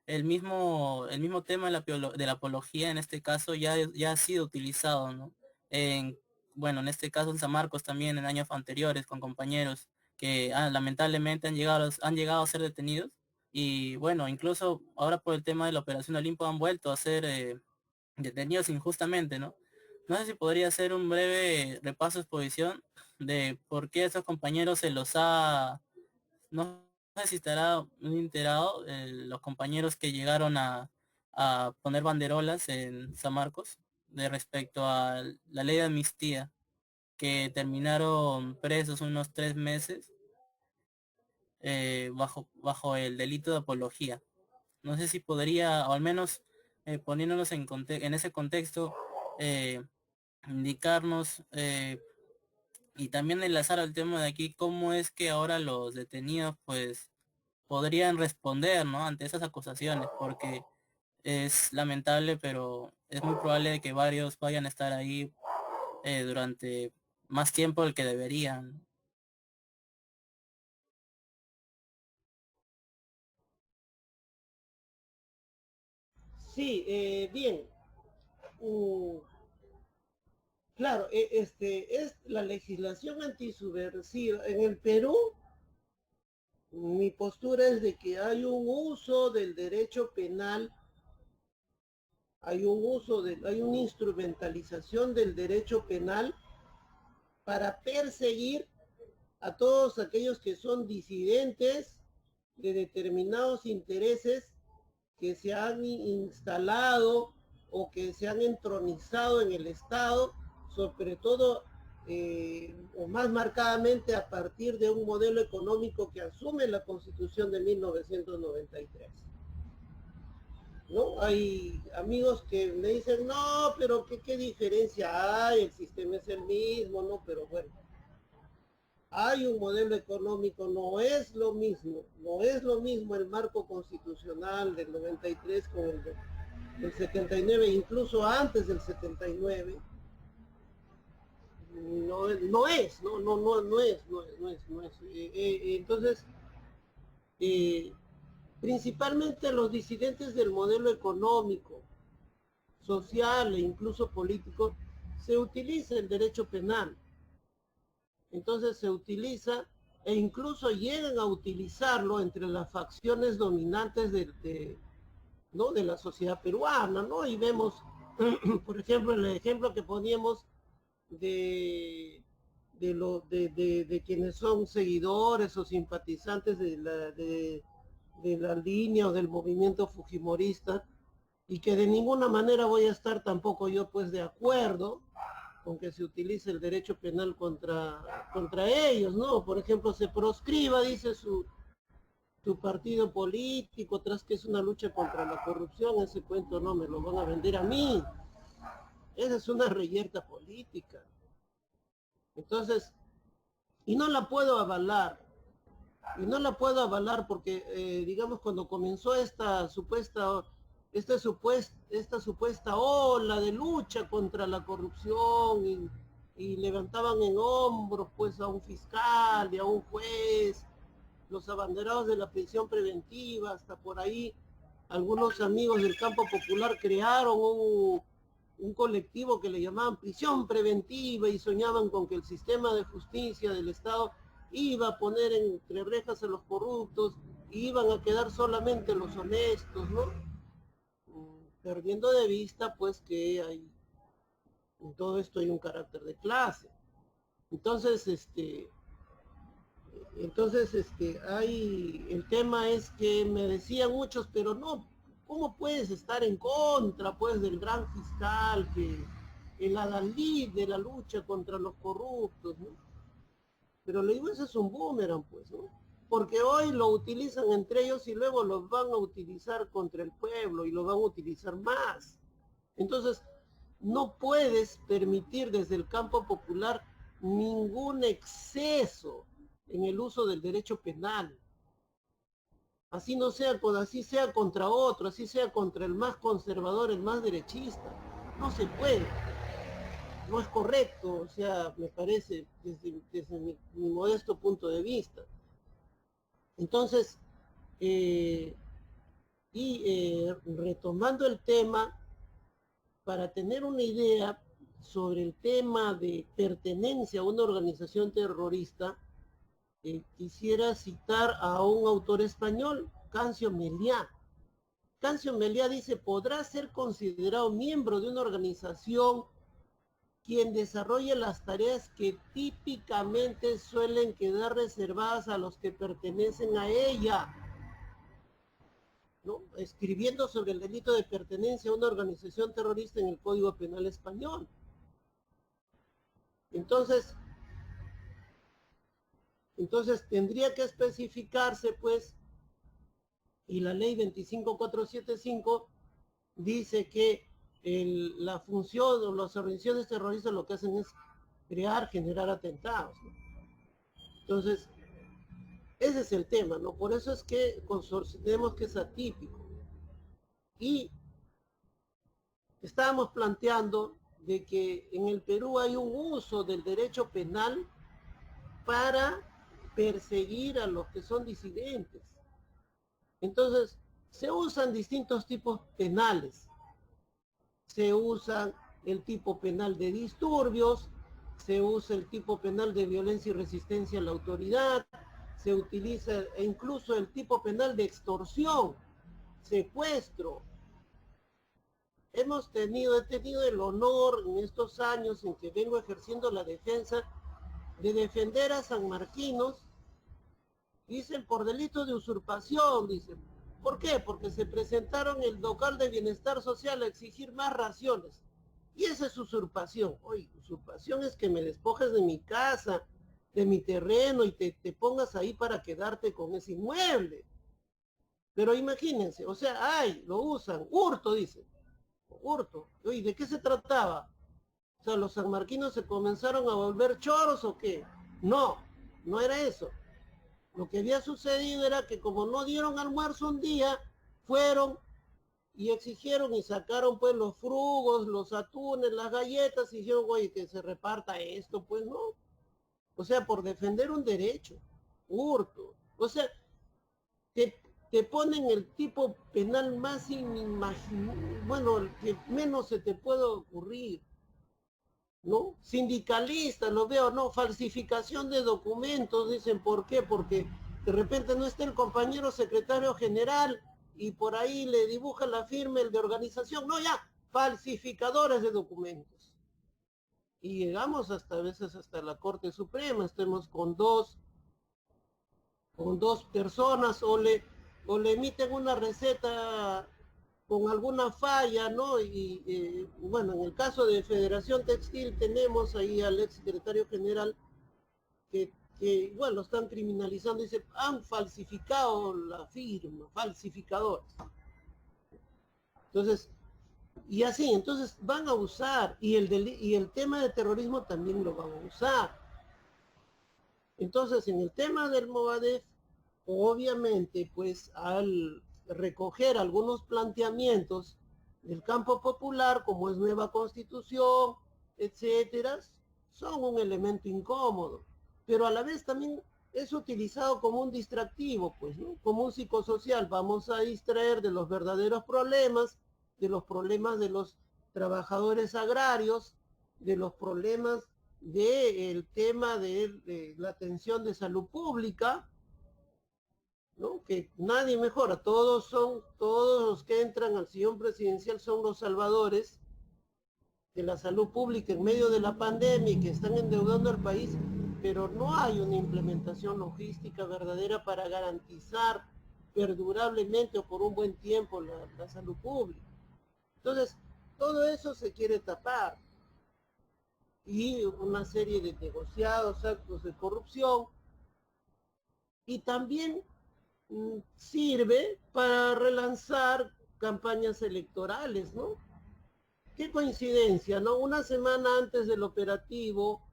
el mismo tema de de la apología, en este caso, ya ha sido utilizado, ¿no? En, bueno, en este caso en San Marcos también en años anteriores con compañeros que lamentablemente han llegado a ser detenidos. Y bueno, incluso ahora por el tema de la Operación Olimpo han vuelto a ser detenidos injustamente, ¿no? No sé si podría hacer un breve repaso de exposición de por qué esos compañeros se los ha, no sé si estará muy enterado, los compañeros que llegaron a poner banderolas en San Marcos de respecto a la ley de amnistía, que terminaron presos unos 3 meses bajo el delito de apología. No sé si podría, o al menos poniéndonos en ese contexto, eh, indicarnos y también enlazar al tema de aquí, cómo es que ahora los detenidos pues podrían responder, ¿no? Ante esas acusaciones, porque es lamentable, pero es muy probable de que varios vayan a estar ahí durante más tiempo del que deberían. sí, bien. Mm, claro, es la legislación antisubversiva. En el Perú, mi postura es de que hay un uso del derecho penal hay un uso, hay una instrumentalización del derecho penal para perseguir a todos aquellos que son disidentes de determinados intereses que se han instalado o que se han entronizado en el Estado, sobre todo o más marcadamente a partir de un modelo económico que asume la Constitución de 1993. ¿No? Hay amigos que me dicen, no, pero ¿qué diferencia hay? El sistema es el mismo, ¿no? Pero bueno, hay un modelo económico, no es lo mismo el marco constitucional del 93 con el del 79, incluso antes del 79, no es. Entonces, principalmente los disidentes del modelo económico, social e incluso político, se utiliza el derecho penal. Entonces se utiliza e incluso llegan a utilizarlo entre las facciones dominantes ¿no? de la sociedad peruana, ¿no? Y vemos, por ejemplo, el ejemplo que poníamos de quienes son seguidores o simpatizantes de la línea o del movimiento fujimorista, y que de ninguna manera voy a estar tampoco yo pues de acuerdo con que se utilice el derecho penal contra ellos, ¿no? Por ejemplo, se proscriba, dice su partido político, tras que es una lucha contra la corrupción, ese cuento no me lo van a vender a mí. Esa es una reyerta política. Entonces, y no la puedo avalar. Y no la puedo avalar porque, digamos, cuando comenzó esta supuesta ola de lucha contra la corrupción y levantaban en hombros pues a un fiscal y a un juez, los abanderados de la prisión preventiva, hasta por ahí algunos amigos del campo popular crearon un colectivo que le llamaban prisión preventiva y soñaban con que el sistema de justicia del Estado iba a poner entre rejas a los corruptos y iban a quedar solamente los honestos, ¿no? Perdiendo de vista pues que hay en todo esto hay un carácter de clase. Entonces, el tema es que me decían muchos, pero no, ¿cómo puedes estar en contra pues del gran fiscal que el adalid de la lucha contra los corruptos, ¿no? Pero le digo, eso es un boomerang, pues, ¿no? Porque hoy lo utilizan entre ellos y luego lo van a utilizar contra el pueblo y lo van a utilizar más. Entonces, no puedes permitir desde el campo popular ningún exceso en el uso del derecho penal. Así no sea, así sea contra otro, así sea contra el más conservador, el más derechista. No se puede. No es correcto, o sea, me parece, desde mi modesto punto de vista. Entonces, retomando el tema, para tener una idea sobre el tema de pertenencia a una organización terrorista, quisiera citar a un autor español, Cancio Meliá. Cancio Meliá dice, podrá ser considerado miembro de una organización quien desarrolla las tareas que típicamente suelen quedar reservadas a los que pertenecen a ella, ¿no? Escribiendo sobre el delito de pertenencia a una organización terrorista en el Código Penal español. Entonces tendría que especificarse, pues, y la ley 25475 dice que la función o las organizaciones terroristas lo que hacen es generar atentados, ¿no? Entonces, ese es el tema, ¿no? Por eso es que consideremos que es atípico. Y estábamos planteando de que en el Perú hay un uso del derecho penal para perseguir a los que son disidentes. Entonces, se usan distintos tipos penales. Se usa el tipo penal de disturbios, se usa el tipo penal de violencia y resistencia a la autoridad, se utiliza incluso el tipo penal de extorsión, secuestro, he tenido el honor en estos años en que vengo ejerciendo la defensa de defender a sanmarquinos, dicen, por delito de usurpación, dicen. ¿Por qué? Porque se presentaron el local de bienestar social a exigir más raciones. Y esa es usurpación. Oye, usurpación es que me despojes de mi casa, de mi terreno y te pongas ahí para quedarte con ese inmueble. Pero imagínense, o sea, ay, lo usan, hurto, dicen. Hurto. Oye, ¿de qué se trataba? O sea, ¿los sanmarquinos se comenzaron a volver choros o qué? No, no era eso. Lo que había sucedido era que como no dieron almuerzo un día, fueron y exigieron y sacaron pues los frugos, los atunes, las galletas y dijeron, oye, que se reparta esto, pues no. O sea, por defender un derecho, hurto. O sea, te, te ponen el tipo penal más inimaginable, bueno, el que menos se te puede ocurrir. ¿No? Sindicalistas, lo veo, no, falsificación de documentos, dicen, ¿por qué? Porque de repente no está el compañero secretario general y por ahí le dibuja la firma el de organización, no, ya, falsificadores de documentos. Y llegamos hasta a veces hasta la Corte Suprema, estemos con dos personas o le emiten una receta con alguna falla, ¿no? Y bueno, en el caso de Federación Textil tenemos ahí al ex secretario general que bueno, lo están criminalizando, dice, han falsificado la firma, falsificadores. Entonces, y así, entonces van a usar, y el tema de terrorismo también lo van a usar. Entonces, en el tema del Movadef, obviamente, pues al recoger algunos planteamientos del campo popular, como es nueva constitución, etcétera, son un elemento incómodo, pero a la vez también es utilizado como un distractivo, pues, ¿no? Como un psicosocial. Vamos a distraer de los verdaderos problemas, de los problemas de los trabajadores agrarios, de los problemas del tema de la atención de salud pública, ¿no? Que nadie mejora, todos los que entran al sillón presidencial son los salvadores de la salud pública en medio de la pandemia y que están endeudando al país, pero no hay una implementación logística verdadera para garantizar perdurablemente o por un buen tiempo la salud pública. Entonces, todo eso se quiere tapar y una serie de negociados, actos de corrupción, y también sirve para relanzar campañas electorales, ¿no? Qué coincidencia, ¿no? Una semana antes del operativo,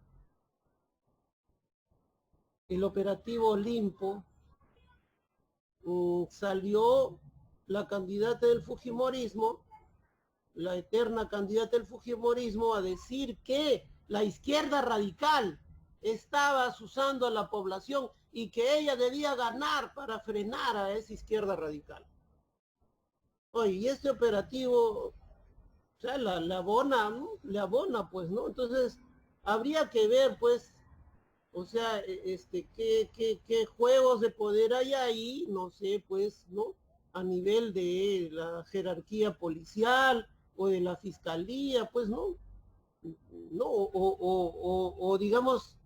el operativo Olimpo, salió la candidata del Fujimorismo, la eterna candidata del Fujimorismo, a decir que la izquierda radical estaba asusando a la población y que ella debía ganar para frenar a esa izquierda radical. Oye, y este operativo, o sea, le abona, ¿no? Le abona, pues, ¿no? Entonces, habría que ver, pues, o sea, qué juegos de poder hay ahí, no sé, pues, ¿no? A nivel de la jerarquía policial o de la fiscalía, pues, ¿no? ¿No? O digamos,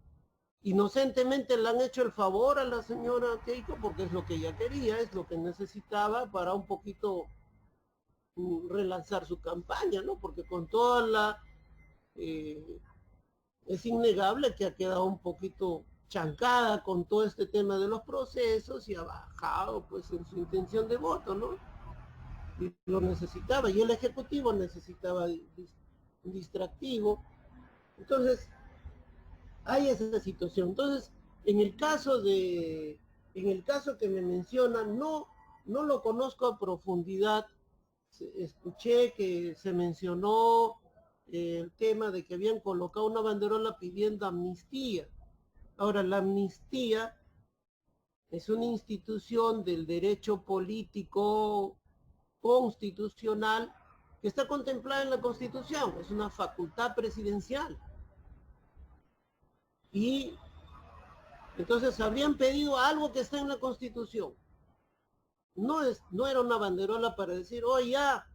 inocentemente le han hecho el favor a la señora Keiko porque es lo que ella quería, es lo que necesitaba para un poquito relanzar su campaña, ¿no? Porque con toda la... es innegable que ha quedado un poquito chancada con todo este tema de los procesos y ha bajado pues en su intención de voto, ¿no? Y lo necesitaba, y el Ejecutivo necesitaba un distractivo. Entonces, hay esa situación. Entonces, en el caso que me mencionan, no lo conozco a profundidad. Escuché que se mencionó el tema de que habían colocado una banderola pidiendo amnistía. Ahora, la amnistía es una institución del derecho político constitucional que está contemplada en la Constitución, es una facultad presidencial. Y entonces habrían pedido algo que está en la Constitución. No era una banderola para decir, oh ya,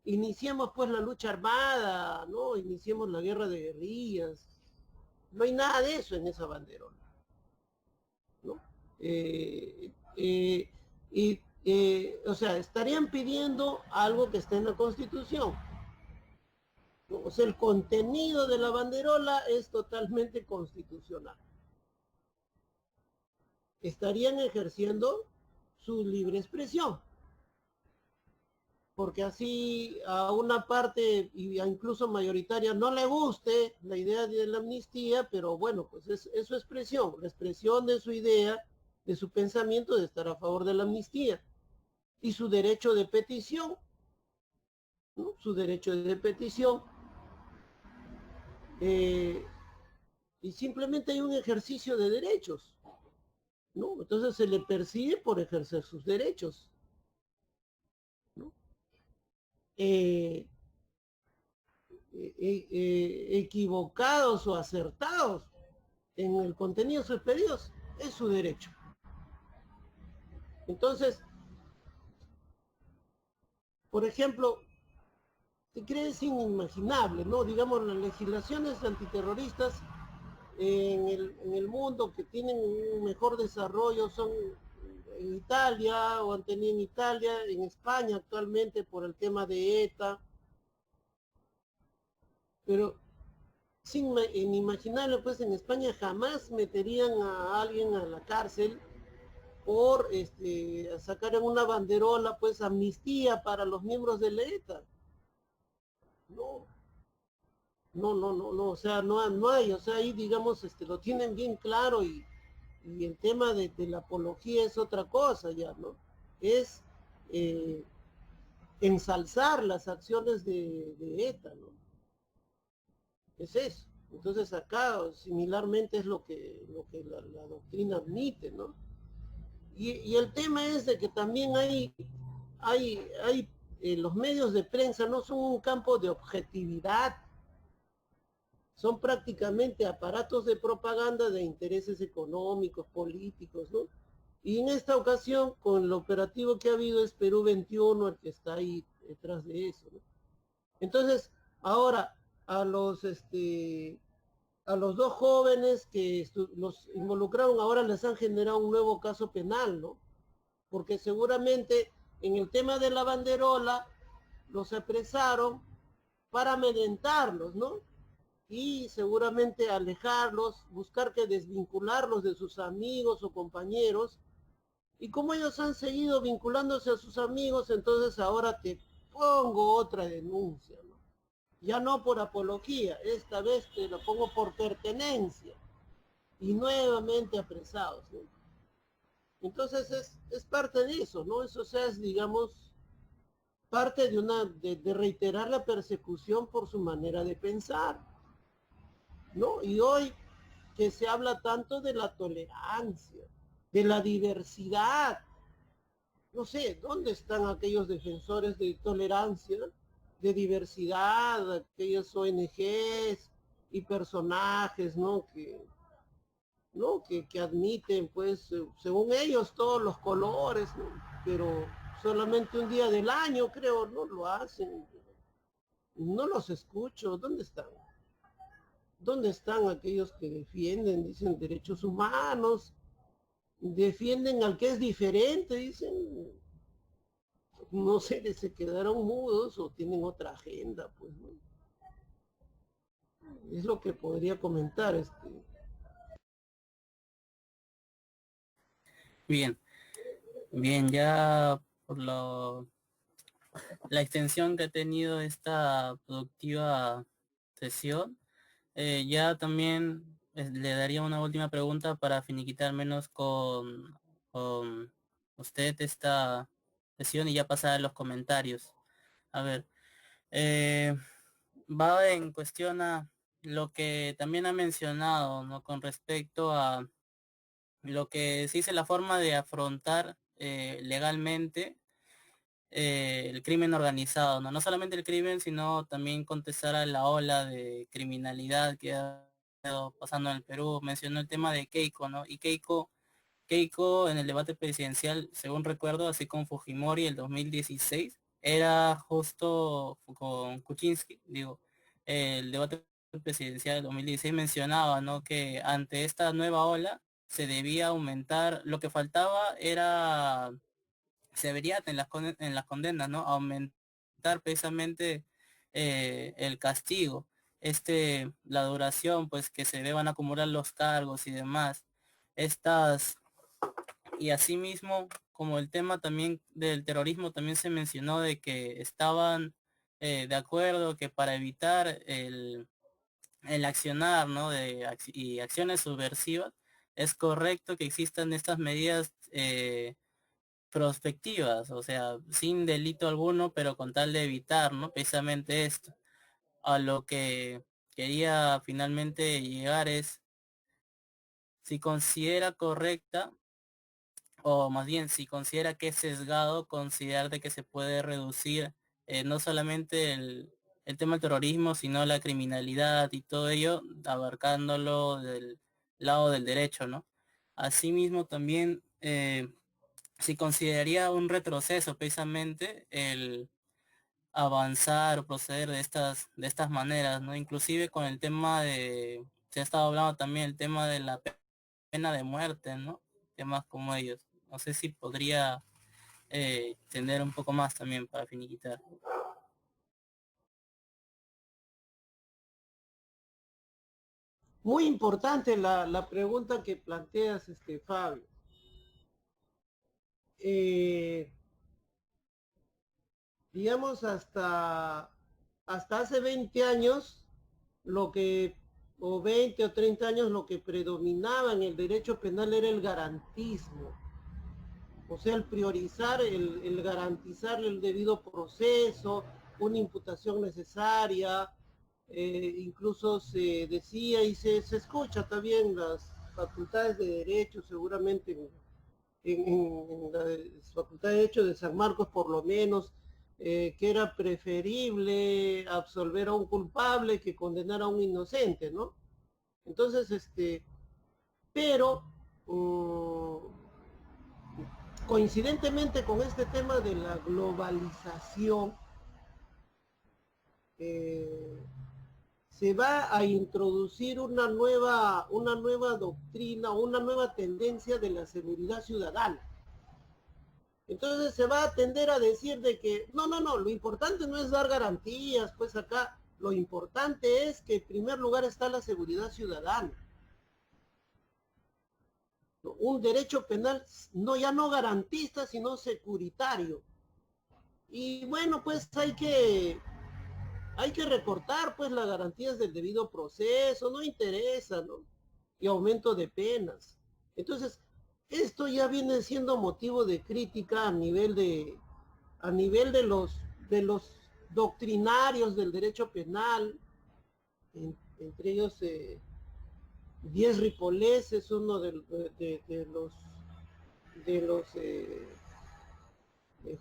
iniciemos pues la lucha armada, ¿no? Iniciemos la guerra de guerrillas. No hay nada de eso en esa banderola, ¿no? O sea, estarían pidiendo algo que esté en la Constitución. ¿No? O sea, el contenido de la banderola es totalmente constitucional. Estarían ejerciendo su libre expresión. Porque así a una parte, incluso mayoritaria, no le guste la idea de la amnistía, pero bueno, pues es su expresión, la expresión de su idea, de su pensamiento de estar a favor de la amnistía. Y su derecho de petición, ¿no? Su derecho de petición. Y simplemente hay un ejercicio de derechos, ¿no? Entonces se le persigue por ejercer sus derechos, ¿no? Eh, Equivocados o acertados en el contenido de sus pedidos, es su derecho. Entonces, por ejemplo, se cree es inimaginable, ¿no? Digamos, las legislaciones antiterroristas en el mundo que tienen un mejor desarrollo son en Italia, o han tenido en Italia, en España actualmente por el tema de ETA, pero inimaginable, pues en España jamás meterían a alguien a la cárcel por sacar en una banderola pues amnistía para los miembros de la ETA. No, no, o sea, no hay, o sea, ahí digamos, lo tienen bien claro y el tema de la apología es otra cosa ya, ¿no? Es eh, ensalzar las acciones de ETA, ¿no? Es eso. Entonces acá similarmente es lo que la doctrina admite, ¿no? Y el tema es de que también hay los medios de prensa no son un campo de objetividad, son prácticamente aparatos de propaganda de intereses económicos, políticos, ¿no? Y en esta ocasión, con el operativo que ha habido, es Perú 21 el que está ahí detrás de eso, ¿no? Entonces, ahora, a los, a los dos jóvenes que los involucraron, ahora les han generado un nuevo caso penal, ¿no? Porque seguramente en el tema de la banderola los apresaron para amedrentarlos, ¿no? Y seguramente alejarlos, buscar que desvincularlos de sus amigos o compañeros. Y como ellos han seguido vinculándose a sus amigos, entonces ahora te pongo otra denuncia, ¿no? Ya no por apología, esta vez te lo pongo por pertenencia. Y nuevamente apresados, ¿no? Entonces es parte de eso, ¿no? Eso sea, es, digamos, parte de reiterar la persecución por su manera de pensar, ¿no? Y hoy que se habla tanto de la tolerancia, de la diversidad, no sé, ¿dónde están aquellos defensores de tolerancia, de diversidad, aquellas ONGs y personajes, ¿no? Que admiten, pues, según ellos, todos los colores, ¿no? Pero solamente un día del año, creo, no lo hacen. No los escucho. ¿Dónde están? ¿Dónde están aquellos que defienden, dicen, derechos humanos? Defienden al que es diferente, dicen. No sé, se quedaron mudos o tienen otra agenda, pues, ¿no? Es lo que podría comentar, Bien, bien, ya por la extensión que ha tenido esta productiva sesión, ya también le daría una última pregunta para finiquitar menos con usted esta sesión y ya pasar a los comentarios. A ver, eh, va en cuestión a lo que también ha mencionado, ¿no? Con respecto a lo que se dice la forma de afrontar legalmente el crimen organizado, ¿no? No solamente el crimen, sino también contestar a la ola de criminalidad que ha estado pasando en el Perú. Mencionó el tema de Keiko, ¿no? Y Keiko en el debate presidencial, según recuerdo, así con Fujimori el 2016, era justo con Kuczynski, digo, el debate presidencial del 2016 mencionaba, ¿no? Que ante esta nueva ola se debía aumentar, lo que faltaba era severidad en en las condenas, ¿no? Aumentar precisamente el castigo, la duración, pues que se deban acumular los cargos y demás. Estas, y asimismo, como el tema también del terrorismo, también se mencionó de que estaban de acuerdo que para evitar el accionar, ¿no? Y acciones subversivas, es correcto que existan estas medidas prospectivas, o sea, sin delito alguno, pero con tal de evitar, ¿no? Precisamente esto. A lo que quería finalmente llegar es si considera correcta, o más bien si considera que es sesgado, considerar de que se puede reducir no solamente el tema del terrorismo, sino la criminalidad y todo ello, abarcándolo del lado del derecho, ¿no? Asimismo también si consideraría un retroceso precisamente el avanzar o proceder de estas maneras, ¿no? Inclusive con el tema se ha estado hablando también el tema de la pena de muerte, ¿no? Temas como ellos. No sé si podría tener un poco más también para finiquitar. Muy importante la pregunta que planteas, Fabio. Eh, digamos, hasta hace 20 años, lo que, o 20 o 30 años, lo que predominaba en el derecho penal era el garantismo. O sea, el priorizar, el garantizar el debido proceso, una imputación necesaria, incluso se decía y se escucha también las facultades de derecho, seguramente en la Facultad de Derecho de San Marcos por lo menos, que era preferible absolver a un culpable que condenar a un inocente, ¿no? Entonces, pero coincidentemente con este tema de la globalización, eh, se va a introducir una nueva doctrina, una nueva tendencia de la seguridad ciudadana. Entonces se va a tender a decir de que, no, lo importante no es dar garantías, pues acá lo importante es que en primer lugar está la seguridad ciudadana. Un derecho penal no ya no garantista, sino securitario. Y bueno, pues hay que recortar pues las garantías del debido proceso, no interesa, ¿no? Y aumento de penas. Entonces, esto ya viene siendo motivo de crítica a nivel de los doctrinarios del derecho penal, entre ellos Díez Ripollés es uno de los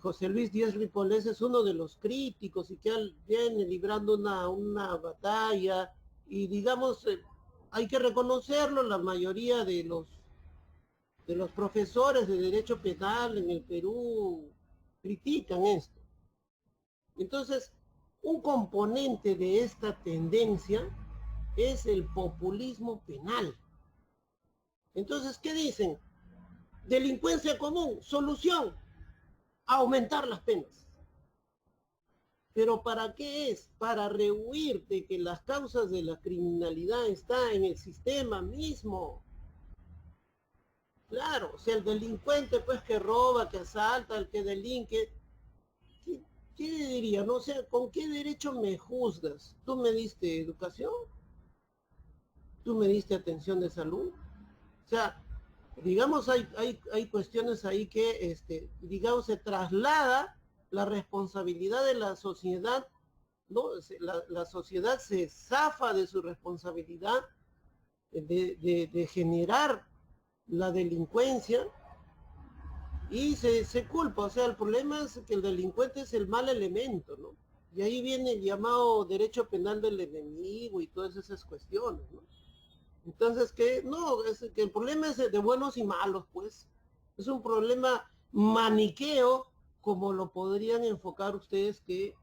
José Luis Díez Ripollés es uno de los críticos y que viene librando una batalla y digamos, hay que reconocerlo, la mayoría de los profesores de derecho penal en el Perú critican esto. Entonces, un componente de esta tendencia es el populismo penal. Entonces, ¿qué dicen? Delincuencia común, solución, aumentar las penas. ¿Pero para qué es? Para rehuir de que las causas de la criminalidad están en el sistema mismo. Claro, o sea, el delincuente pues que roba, que asalta, el que delinque, ¿qué, qué diría? No sé, ¿con qué derecho me juzgas? ¿Tú me diste educación? ¿Tú me diste atención de salud? O sea, digamos, hay cuestiones ahí que, digamos, se traslada la responsabilidad de la sociedad, ¿no? La sociedad se zafa de su responsabilidad de generar la delincuencia y se culpa. O sea, el problema es que el delincuente es el mal elemento, ¿no? Y ahí viene el llamado derecho penal del enemigo y todas esas cuestiones, ¿no? Entonces, que no, es que el problema es de buenos y malos, pues. Es un problema maniqueo como lo podrían enfocar ustedes que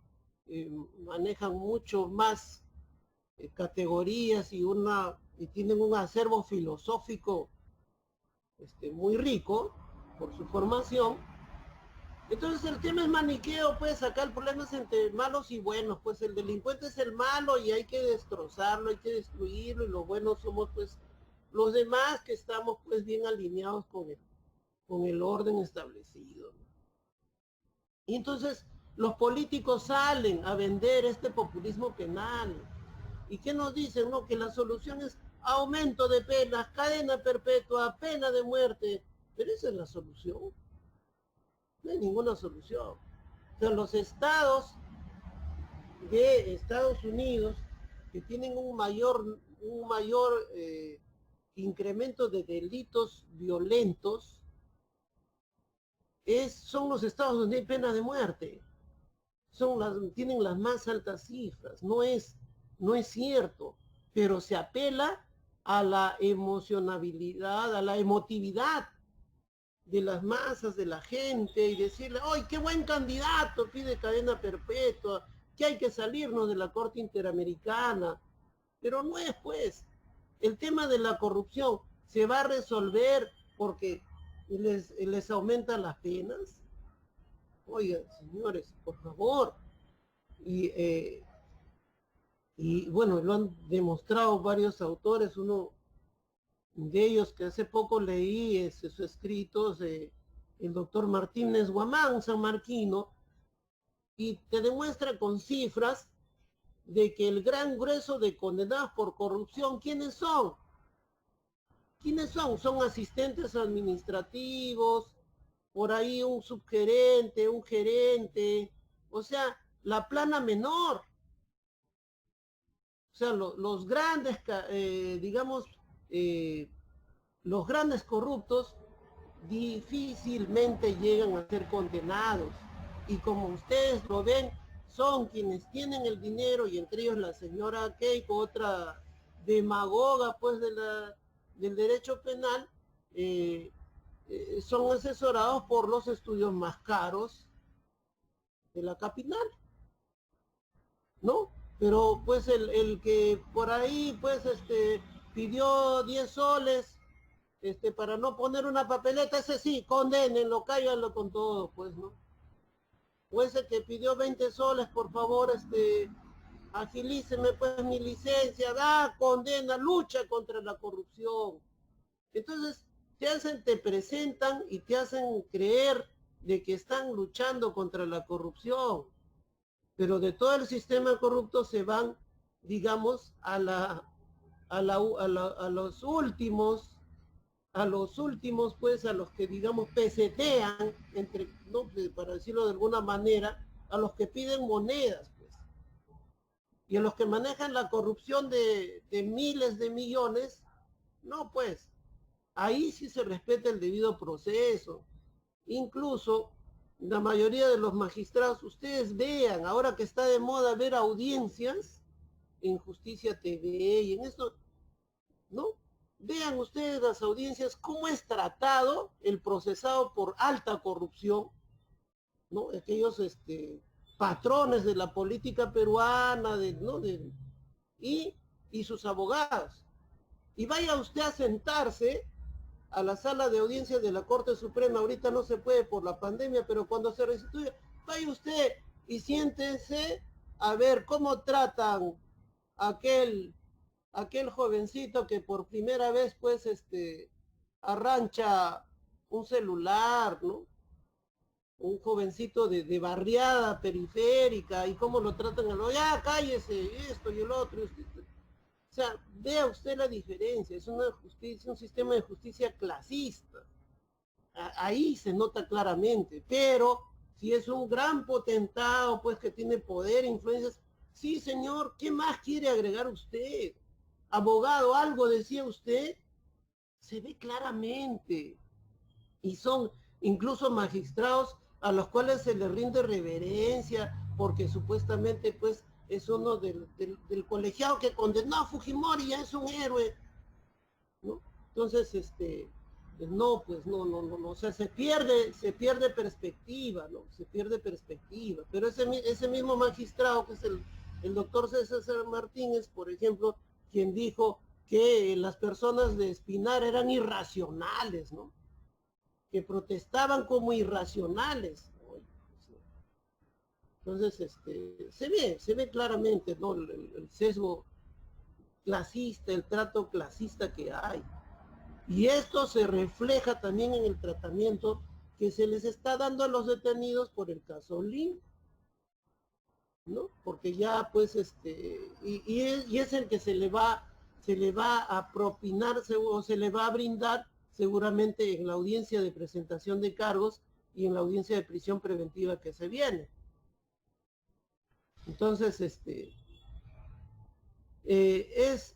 manejan mucho más categorías y tienen un acervo filosófico muy rico por su formación. Entonces el tema es maniqueo, pues acá el problema es entre malos y buenos, pues el delincuente es el malo y hay que destrozarlo, hay que destruirlo, y los buenos somos pues los demás que estamos pues bien alineados con el orden establecido, ¿no? Y entonces los políticos salen a vender este populismo penal. ¿Y qué nos dicen? No, que la solución es aumento de penas, cadena perpetua, pena de muerte. Pero esa es la solución. No hay ninguna solución. O sea, los estados de Estados Unidos que tienen un mayor incremento de delitos violentos son los estados donde hay pena de muerte. Tienen las más altas cifras. No es cierto, pero se apela a la emocionabilidad, a la emotividad de las masas, de la gente, y decirle, ¡ay, qué buen candidato! Pide cadena perpetua, que hay que salirnos de la Corte Interamericana. Pero no es, pues, el tema de la corrupción se va a resolver porque les aumentan las penas. Oigan, señores, por favor. Y bueno, lo han demostrado varios autores, uno de ellos que hace poco leí sus escritos, el doctor Martínez Guamán, sanmarquino, y te demuestra con cifras de que el gran grueso de condenados por corrupción, ¿quiénes son? ¿Quiénes son? Son asistentes administrativos, por ahí un subgerente, un gerente, o sea, la plana menor. O sea, los grandes, digamos, los grandes corruptos difícilmente llegan a ser condenados. Y como ustedes lo ven, son quienes tienen el dinero, y entre ellos la señora Keiko, otra demagoga pues del derecho penal, son asesorados por los estudios más caros de la capital, ¿no? Pero pues el que por ahí pues pidió 10 soles para no poner una papeleta, ese sí, condénenlo, cáiganlo con todo, pues, ¿no? O ese que pidió 20 soles, por favor, agilíceme pues mi licencia, condena, lucha contra la corrupción. Entonces, te presentan y te hacen creer de que están luchando contra la corrupción, pero de todo el sistema corrupto se van, digamos, a los últimos, pues, a los que, digamos, pesetean, ¿no? Para decirlo de alguna manera, a los que piden monedas, pues. Y a los que manejan la corrupción de miles de millones, no, pues, ahí sí se respeta el debido proceso. Incluso la mayoría de los magistrados, ustedes vean, ahora que está de moda ver audiencias en Justicia TV y en esto, ¿no? Vean ustedes las audiencias, cómo es tratado el procesado por alta corrupción, ¿no? Aquellos patrones de la política peruana, ¿no? Y sus abogados. Y vaya usted a sentarse a la sala de audiencias de la Corte Suprema, ahorita no se puede por la pandemia, pero cuando se restituya, vaya usted y siéntese a ver cómo tratan aquel jovencito que por primera vez pues arrancha un celular, ¿no? Un jovencito de barriada periférica, y cómo lo tratan ya cállese, esto y el otro. O sea, vea usted la diferencia, es una justicia, un sistema de justicia clasista. Ahí se nota claramente, pero si es un gran potentado, pues que tiene poder, influencias, sí señor, ¿qué más quiere agregar usted? Abogado, algo decía usted, se ve claramente. Y son incluso magistrados a los cuales se les rinde reverencia, porque supuestamente pues es uno del colegiado que condenó a Fujimori, ya es un héroe, ¿no? Entonces, No, pues no, o sea, se pierde perspectiva, ¿no? Se pierde perspectiva. Pero ese mismo magistrado, que es el doctor César Martínez, por ejemplo, quien dijo que las personas de Espinar eran irracionales, ¿no? Que protestaban como irracionales. Entonces, se ve claramente, ¿no? El sesgo clasista, el trato clasista que hay. Y esto se refleja también en el tratamiento que se les está dando a los detenidos por el caso Lin, ¿no? Porque ya pues es el que se le va a propinar o se le va a brindar seguramente en la audiencia de presentación de cargos y en la audiencia de prisión preventiva que se viene. Entonces,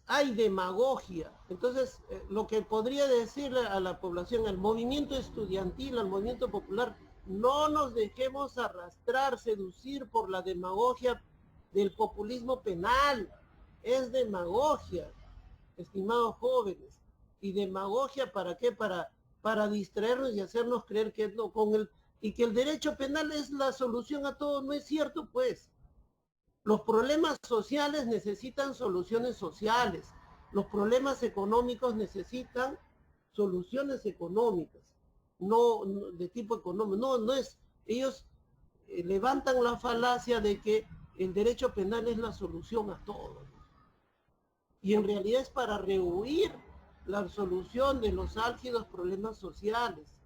hay demagogia. Entonces, lo que podría decirle a la población, al movimiento estudiantil, al movimiento popular, no nos dejemos arrastrar, seducir por la demagogia del populismo penal. Es demagogia, estimados jóvenes. ¿Y demagogia para qué? Para distraernos y hacernos creer que no, y que el derecho penal es la solución a todo. No es cierto, pues. Los problemas sociales necesitan soluciones sociales. Los problemas económicos necesitan soluciones económicas, no de tipo económico. No es. Ellos levantan la falacia de que el derecho penal es la solución a todo. Y en realidad es para rehuir la solución de los álgidos problemas sociales.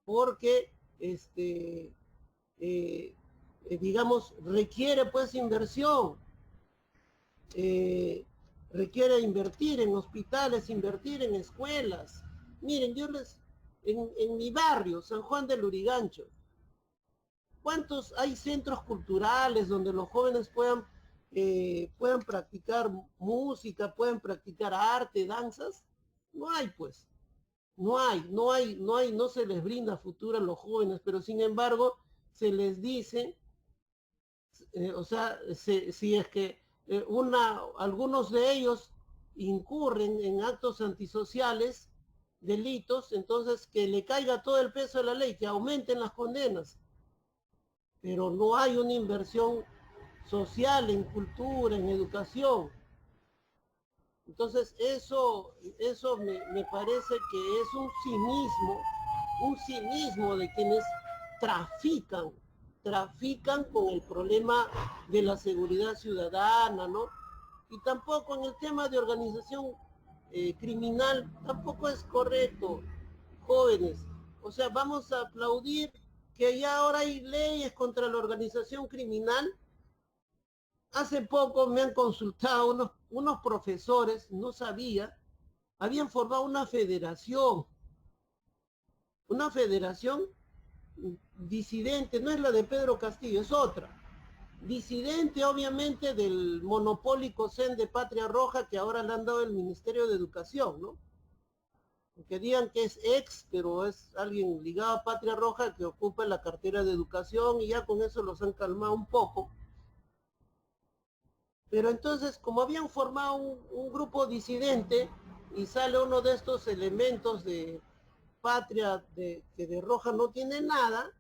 Porque digamos, requiere pues inversión, requiere invertir en hospitales, invertir en escuelas. Miren, en mi barrio, San Juan del Lurigancho, ¿cuántos hay centros culturales donde los jóvenes puedan practicar música, puedan practicar arte, danzas? No hay, pues. No se les brinda futuro a los jóvenes, pero sin embargo se les dice, o sea, si es que algunos de ellos incurren en actos antisociales, delitos, entonces que le caiga todo el peso de la ley, que aumenten las condenas. Pero no hay una inversión social en cultura, en educación. Entonces eso me parece que es un cinismo de quienes trafican con el problema de la seguridad ciudadana, ¿no? Y tampoco en el tema de organización criminal, tampoco es correcto, jóvenes. O sea, vamos a aplaudir que ya ahora hay leyes contra la organización criminal. Hace poco me han consultado unos profesores, no sabía, habían formado una federación disidente, no es la de Pedro Castillo, es otra. Disidente obviamente del monopólico CEN de Patria Roja que ahora le han dado el Ministerio de Educación, ¿no? Que digan que es ex, pero es alguien ligado a Patria Roja que ocupa la cartera de Educación y ya con eso los han calmado un poco. Pero entonces, como habían formado un grupo disidente y sale uno de estos elementos de Patria que de Roja no tiene nada,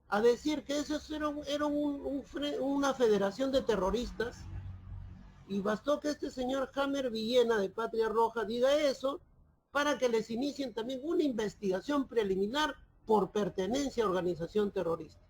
a decir que esos eran una federación de terroristas, y bastó que este señor Hammer Villena de Patria Roja diga eso para que les inicien también una investigación preliminar por pertenencia a organización terrorista.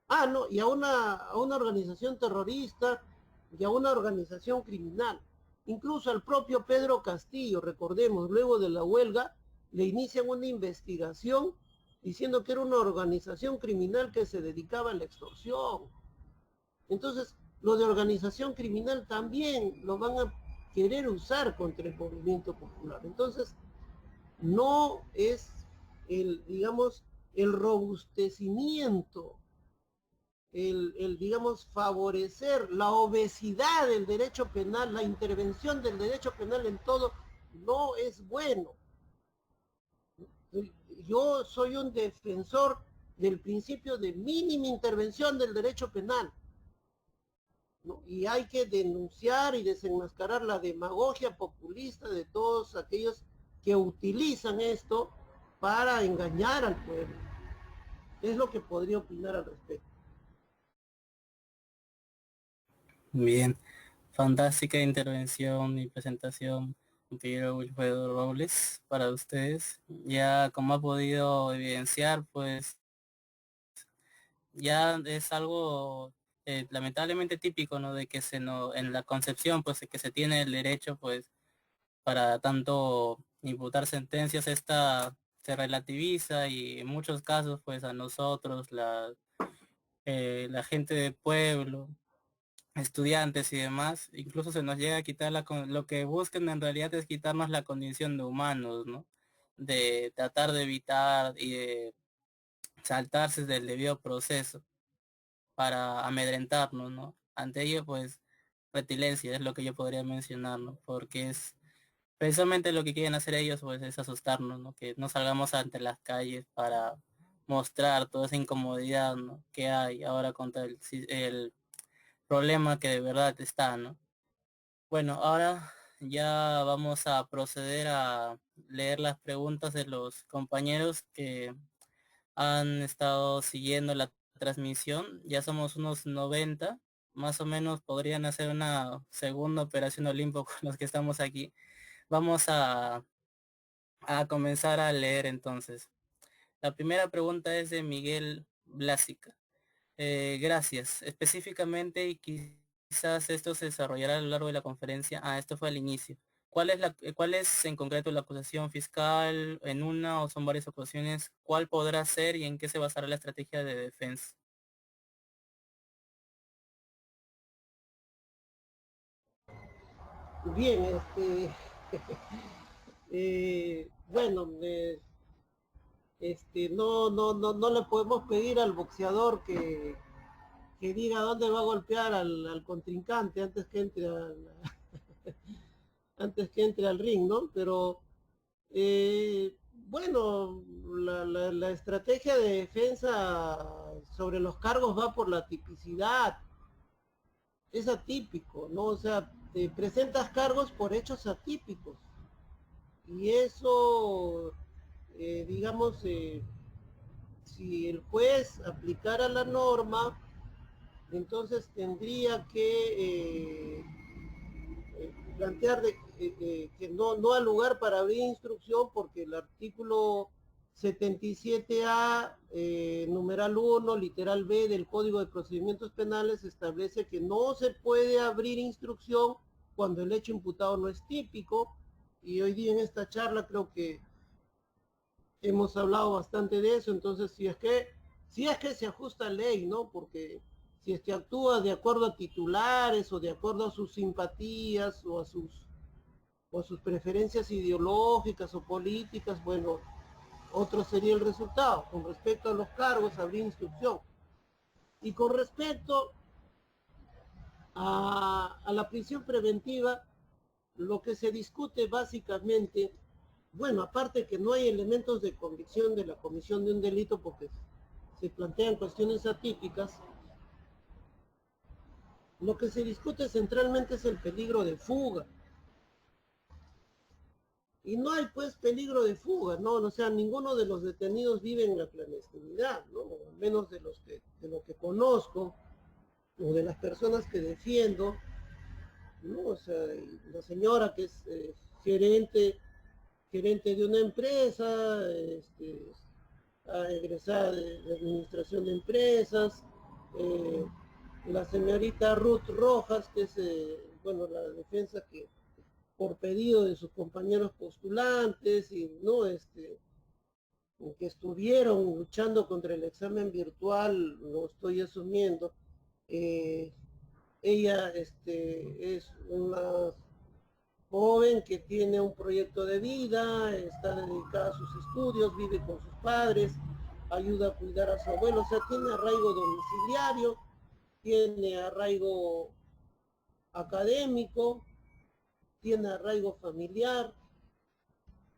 Ah, no, y a una organización terrorista y a una organización criminal. Incluso al propio Pedro Castillo, recordemos, luego de la huelga, le inician una investigación diciendo que era una organización criminal que se dedicaba a la extorsión. Entonces, lo de organización criminal también lo van a querer usar contra el movimiento popular. Entonces, no es digamos, el robustecimiento, digamos, favorecer la obesidad del derecho penal, la intervención del derecho penal en todo, no es bueno. Yo soy un defensor del principio de mínima intervención del derecho penal, ¿no? Y hay que denunciar y desenmascarar la demagogia populista de todos aquellos que utilizan esto para engañar al pueblo. Es lo que podría opinar al respecto. Bien, fantástica intervención y presentación, Pedro Wilfredo Robles, para ustedes. Ya como ha podido evidenciar, pues ya es algo lamentablemente típico, ¿no? De que en la concepción, pues, de que se tiene el derecho, pues, para tanto imputar sentencias, esta se relativiza y en muchos casos, pues, a nosotros, la gente de pueblo, estudiantes y demás, incluso se nos llega a quitar lo que buscan en realidad es quitarnos la condición de humanos, ¿no? De tratar de evitar y de saltarse del debido proceso para amedrentarnos, ¿no? Ante ello, pues, retilencia es lo que yo podría mencionar, ¿no? Porque es precisamente lo que quieren hacer ellos, pues, es asustarnos, ¿no? Que no salgamos ante las calles para mostrar toda esa incomodidad, ¿no? Que hay ahora contra el problema que de verdad está, ¿no? Bueno, ahora ya vamos a proceder a leer las preguntas de los compañeros que han estado siguiendo la transmisión. Ya somos unos 90, más o menos podrían hacer una segunda operación Olimpo con los que estamos aquí. Vamos a comenzar a leer entonces. La primera pregunta es de Miguel Blásica. Gracias. Específicamente, y quizás esto se desarrollará a lo largo de la conferencia. Esto fue al inicio. ¿Cuál es en concreto la acusación fiscal en una o son varias ocasiones? ¿Cuál podrá ser y en qué se basará la estrategia de defensa? Bien, bueno, no le podemos pedir al boxeador que diga dónde va a golpear al contrincante antes que entre al ring, ¿no? Pero bueno, la estrategia de defensa sobre los cargos va por la tipicidad, es atípico, ¿no? O sea, te presentas cargos por hechos atípicos y eso, digamos, si el juez aplicara la norma, entonces tendría que plantear que no hay lugar para abrir instrucción porque el artículo 77A, numeral 1, literal B del Código de Procedimientos Penales establece que no se puede abrir instrucción cuando el hecho imputado no es típico, y hoy día en esta charla creo que hemos hablado bastante de eso. Entonces si es que se ajusta a ley, ¿no? Porque si es que actúa de acuerdo a titulares o de acuerdo a sus simpatías o sus preferencias ideológicas o políticas, bueno, otro sería el resultado. Con respecto a los cargos, habría instrucción. Y con respecto a la prisión preventiva, lo que se discute básicamente, bueno, aparte que no hay elementos de convicción de la comisión de un delito porque se plantean cuestiones atípicas, lo que se discute centralmente es el peligro de fuga. Y no hay pues peligro de fuga, ¿no? O sea, ninguno de los detenidos vive en la clandestinidad, ¿no? Al menos de lo que conozco, o de las personas que defiendo, ¿no? O sea, la señora que es gerente de una empresa, egresada de administración de empresas, eh, la señorita Ruth Rojas, que es, bueno, la defensa que por pedido de sus compañeros postulantes y no que estuvieron luchando contra el examen virtual, lo estoy asumiendo. eh, Ella es una joven que tiene un proyecto de vida, está dedicada a sus estudios, vive con sus padres, ayuda a cuidar a su abuelo, o sea, tiene arraigo domiciliario, tiene arraigo académico, tiene arraigo familiar.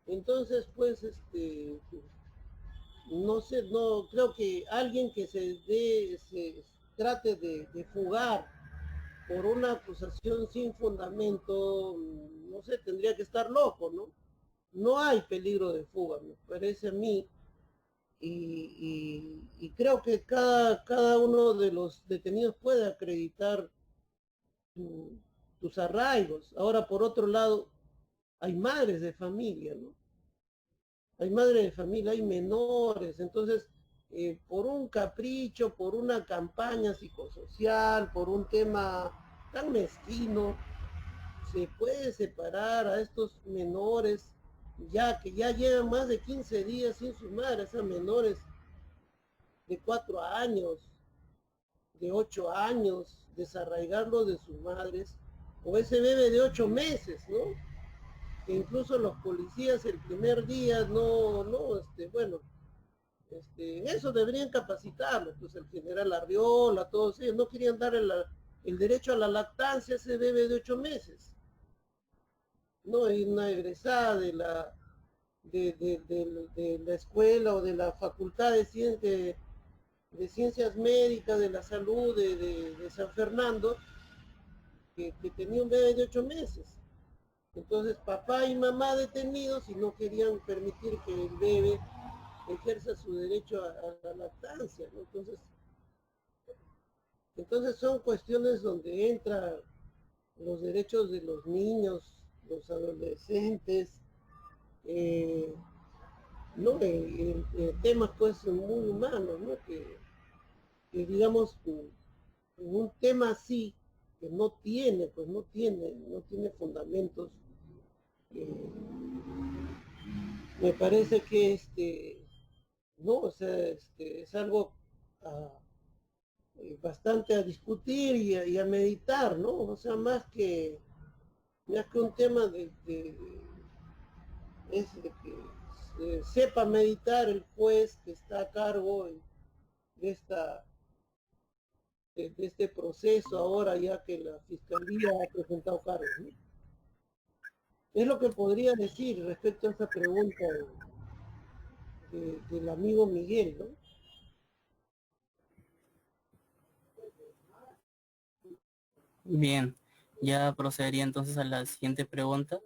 Entonces, pues, no sé, no creo que alguien que se trate de fugar por una acusación sin fundamento, no sé, tendría que estar loco, ¿no? no hay peligro de fuga, me parece a mí, y creo que cada uno de los detenidos puede acreditar tu- tus arraigos. Ahora, por otro lado, hay madres de familia, ¿no? Hay madres de familia, hay menores, entonces, por un capricho, por una campaña psicosocial, por un tema tan mezquino, se puede separar a estos menores ya que ya llevan más de 15 días sin sus madres, a menores de 4 años, de 8 años, desarraigarlo de sus madres, o ese bebé de 8 meses, ¿no? Que incluso los policías el primer día bueno, en eso deberían capacitarlo, pues el general Arriola, todos ellos, no querían dar el derecho a la lactancia a ese bebé de 8 meses. No hay una egresada de la escuela o de la facultad de ciencias médicas, de la salud de San Fernando, que tenía un bebé de 8 meses. Entonces papá y mamá detenidos y no querían permitir que el bebé ejerza su derecho a la lactancia, ¿no? Entonces son cuestiones donde entran los derechos de los niños, los adolescentes, eh, ¿no? Temas pues muy humanos, ¿no? Que digamos, un tema así, que no tiene fundamentos, eh, me parece que no, o sea, es algo ah, bastante a discutir y a meditar, ¿no? O sea, más que un tema es de que sepa meditar el juez que está a cargo de este proceso ahora ya que la fiscalía ha presentado cargos, ¿no? Es lo que podría decir respecto a esta pregunta del amigo Miguel, ¿no? Bien, ya procedería entonces a la siguiente pregunta.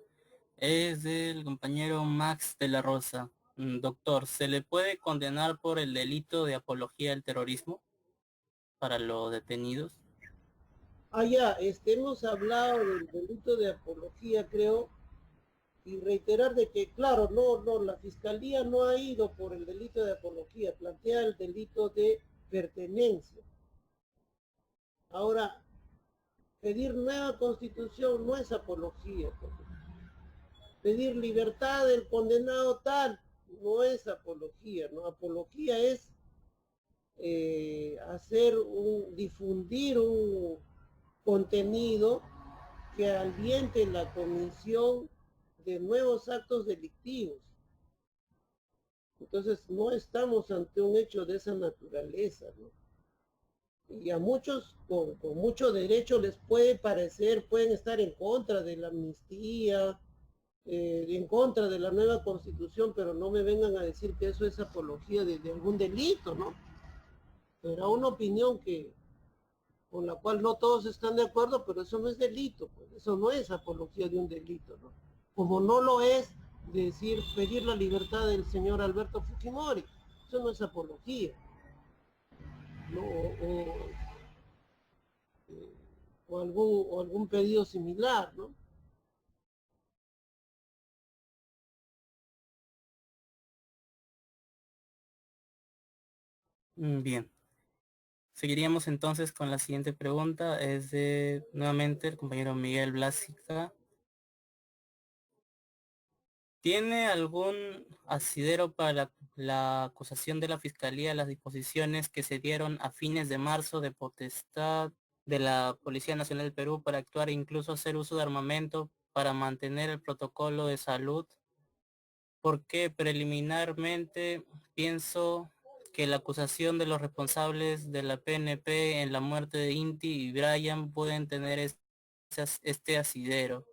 Es del compañero Max de la Rosa. Doctor, ¿se le puede condenar por el delito de apología al terrorismo para los detenidos? Ya, hemos hablado del delito de apología, creo, y reiterar de que, claro, no, la fiscalía no ha ido por el delito de apología, plantea el delito de pertenencia. Ahora, pedir nueva constitución no es apología, porque pedir libertad del condenado tal no es apología, ¿no? Apología es difundir un contenido que aliente la comisión de nuevos actos delictivos. Entonces no estamos ante un hecho de esa naturaleza, ¿no? Y a muchos con mucho derecho les puede parecer, pueden estar en contra de la amnistía, en contra de la nueva constitución, pero no me vengan a decir que eso es apología de algún delito, ¿no? Será una opinión con la cual no todos están de acuerdo, pero eso no es delito, pues eso no es apología de un delito, ¿no? Como no lo es decir, pedir la libertad del señor Alberto Fujimori, eso no es apología, ¿no? O algún pedido similar, ¿no? Bien, seguiríamos entonces con la siguiente pregunta. Es de nuevamente el compañero Miguel Blásica. ¿Tiene algún asidero para la acusación de la Fiscalía de las disposiciones que se dieron a fines de marzo de potestad de la Policía Nacional del Perú para actuar e incluso hacer uso de armamento para mantener el protocolo de salud? Porque preliminarmente pienso que la acusación de los responsables de la PNP en la muerte de Inti y Brian pueden tener este asidero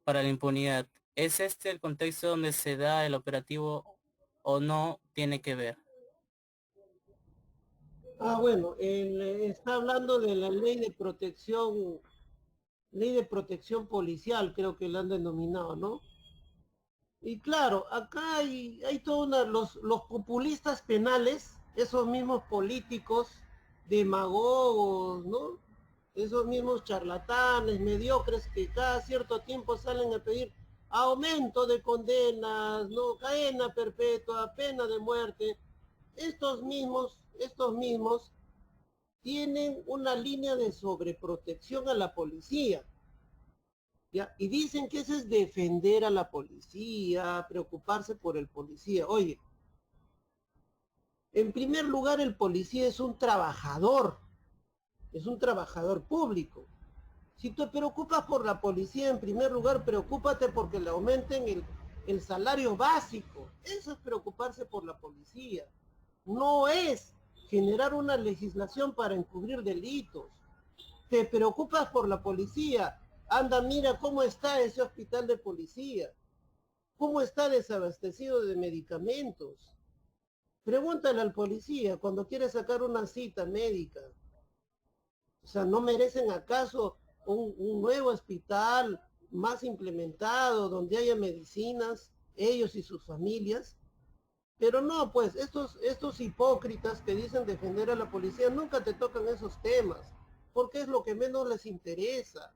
para la impunidad. ¿Es este el contexto donde se da el operativo o no tiene que ver? Bueno, está hablando de la ley de protección policial, creo que la han denominado, ¿no? Y claro, acá hay toda los populistas penales, esos mismos políticos, demagogos, ¿no? Esos mismos charlatanes, mediocres que cada cierto tiempo salen a pedir aumento de condenas, ¿no? Cadena perpetua, pena de muerte. Estos mismos tienen una línea de sobreprotección a la policía. ¿Ya? Y dicen que eso es defender a la policía, preocuparse por el policía. Oye, en primer lugar el policía es un trabajador público. Si te preocupas por la policía, en primer lugar, preocúpate porque le aumenten el salario básico. Eso es preocuparse por la policía. No es generar una legislación para encubrir delitos. Te preocupas por la policía. Anda, mira cómo está ese hospital de policía. ¿Cómo está desabastecido de medicamentos? Pregúntale al policía cuando quiere sacar una cita médica. O sea, ¿no merecen acaso un nuevo hospital más implementado, donde haya medicinas, ellos y sus familias? Pero no, pues estos hipócritas que dicen defender a la policía nunca te tocan esos temas, porque es lo que menos les interesa.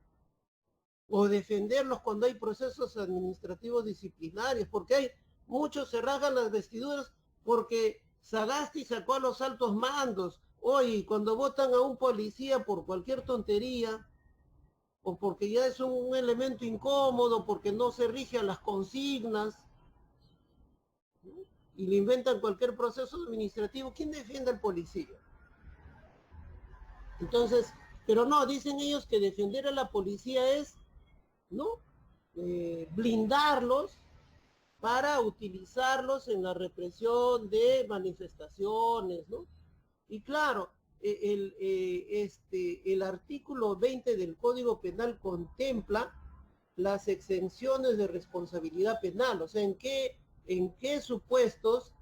O defenderlos cuando hay procesos administrativos disciplinarios, porque hay muchos se rasgan las vestiduras porque Sagasti sacó a los altos mandos. Oye, cuando votan a un policía por cualquier tontería, o porque ya es un elemento incómodo, porque no se rige a las consignas, ¿no? Y le inventan cualquier proceso administrativo, ¿quién defiende al policía? Entonces, pero no, dicen ellos que defender a la policía es, ¿no? Blindarlos para utilizarlos en la represión de manifestaciones, ¿no? Y claro, el artículo 20 del Código Penal contempla las exenciones de responsabilidad penal, o sea, en qué supuestos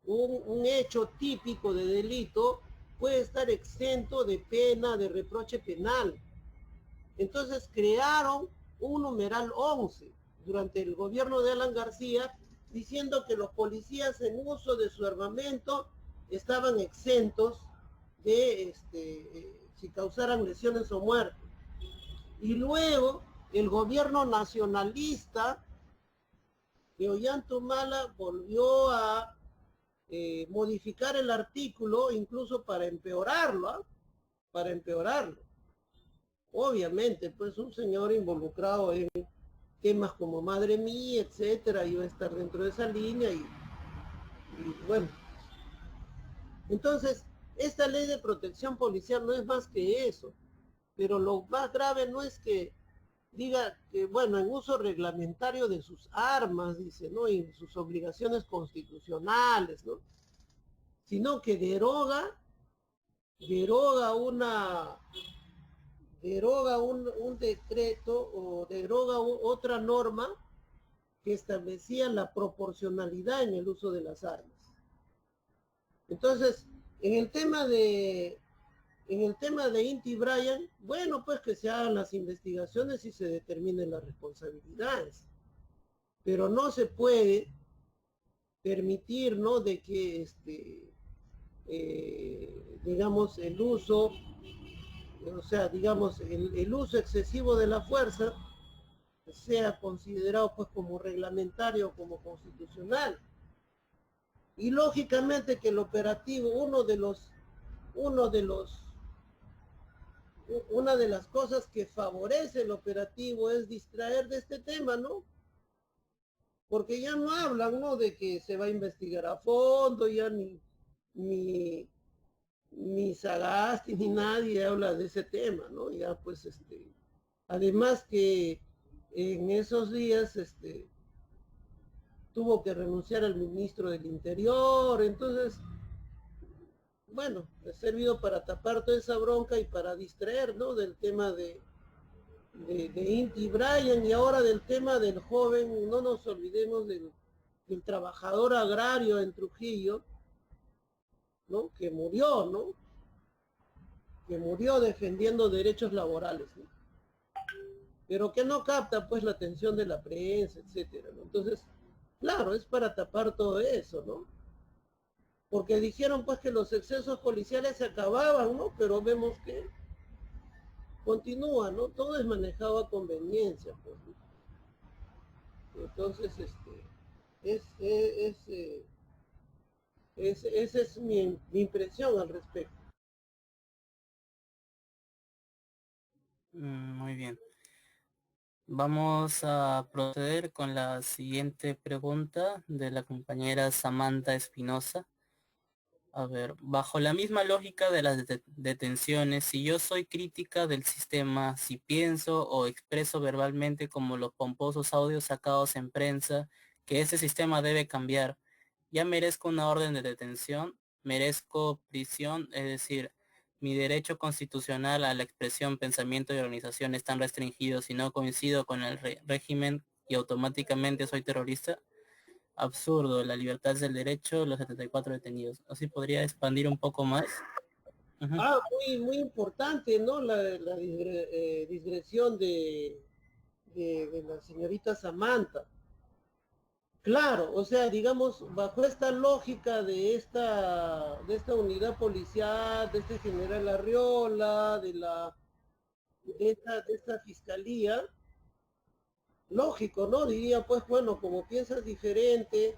un hecho típico de delito puede estar exento de pena, de reproche penal. Entonces crearon un numeral 11 durante el gobierno de Alan García, diciendo que los policías en uso de su armamento estaban exentos de si causaran lesiones o muerte. Y luego el gobierno nacionalista de Ollantumala volvió a modificar el artículo incluso para empeorarlo, ¿eh? Para empeorarlo. Obviamente, pues un señor involucrado en temas como madre mía, etcétera, iba a estar dentro de esa línea y bueno. Entonces, esta ley de protección policial no es más que eso, pero lo más grave no es que diga que, bueno, en uso reglamentario de sus armas, dice, ¿no? Y sus obligaciones constitucionales, ¿no? Sino que deroga una, deroga un decreto o deroga otra norma que establecía la proporcionalidad en el uso de las armas. Entonces, en el tema de Inti Bryan, bueno, pues que se hagan las investigaciones y se determinen las responsabilidades. Pero no se puede permitir, ¿no? De que digamos, el uso, o sea, digamos, el uso excesivo de la fuerza sea considerado pues como reglamentario, como constitucional. Y lógicamente que el operativo, una de las cosas que favorece el operativo es distraer de este tema, ¿no? Porque ya no hablan, ¿no? De que se va a investigar a fondo, ya ni, ni Sagasti ni nadie habla de ese tema, ¿no? Ya pues además que en esos días tuvo que renunciar al ministro del Interior, entonces, bueno, ha servido para tapar toda esa bronca y para distraer, ¿no? Del tema de Inti Bryan y ahora del tema del joven, no nos olvidemos del trabajador agrario en Trujillo, ¿no? Que murió, ¿no? Que murió defendiendo derechos laborales, ¿no? Pero que no capta pues la atención de la prensa, etcétera, ¿no? Entonces, Claro, es para tapar todo eso, ¿no? Porque dijeron pues que los excesos policiales se acababan, ¿no? Pero vemos que continúa, ¿no? Todo es manejado a conveniencia, pues, ¿no? Entonces, es, es, es, esa es mi impresión al respecto. Muy bien. Vamos a proceder con la siguiente pregunta de la compañera Samantha Espinosa. A ver, bajo la misma lógica de las detenciones, si yo soy crítica del sistema, si pienso o expreso verbalmente como los pomposos audios sacados en prensa, que ese sistema debe cambiar, ya merezco una orden de detención, merezco prisión, es decir, mi derecho constitucional a la expresión, pensamiento y organización están restringidos y no coincido con el régimen y automáticamente soy terrorista. Absurdo, la libertad es el derecho, los 74 detenidos. Así podría expandir un poco más. Ujú. Ah, muy importante, ¿no? Digresión de la señorita Samantha. Claro, o sea, digamos, bajo esta lógica de esta unidad policial, de este general Arriola, de esta fiscalía, lógico, ¿no? Diría, pues, bueno, como piensas diferente,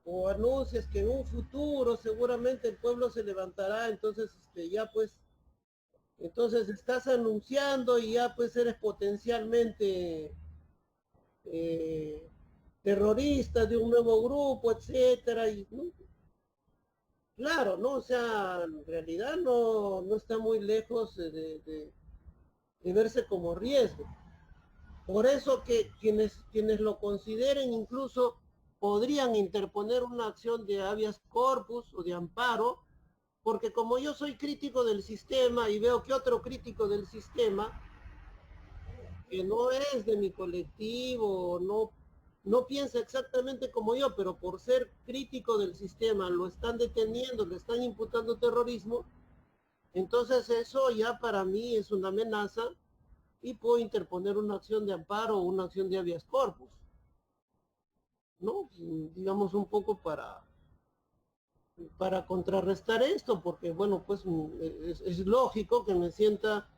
o anuncias que en un futuro seguramente el pueblo se levantará, entonces ya pues, entonces estás anunciando y ya pues eres potencialmente eh, terrorista de un nuevo grupo, etcétera, y ¿no? Claro, ¿no? O sea, en realidad no está muy lejos de verse como riesgo. Por eso que quienes lo consideren incluso podrían interponer una acción de habeas corpus o de amparo, porque como yo soy crítico del sistema y veo que otro crítico del sistema, que no es de mi colectivo, no piensa exactamente como yo, pero por ser crítico del sistema lo están deteniendo, le están imputando terrorismo, entonces eso ya para mí es una amenaza y puedo interponer una acción de amparo o una acción de habeas corpus, ¿no? Digamos un poco para contrarrestar esto, porque bueno, pues es lógico que me sienta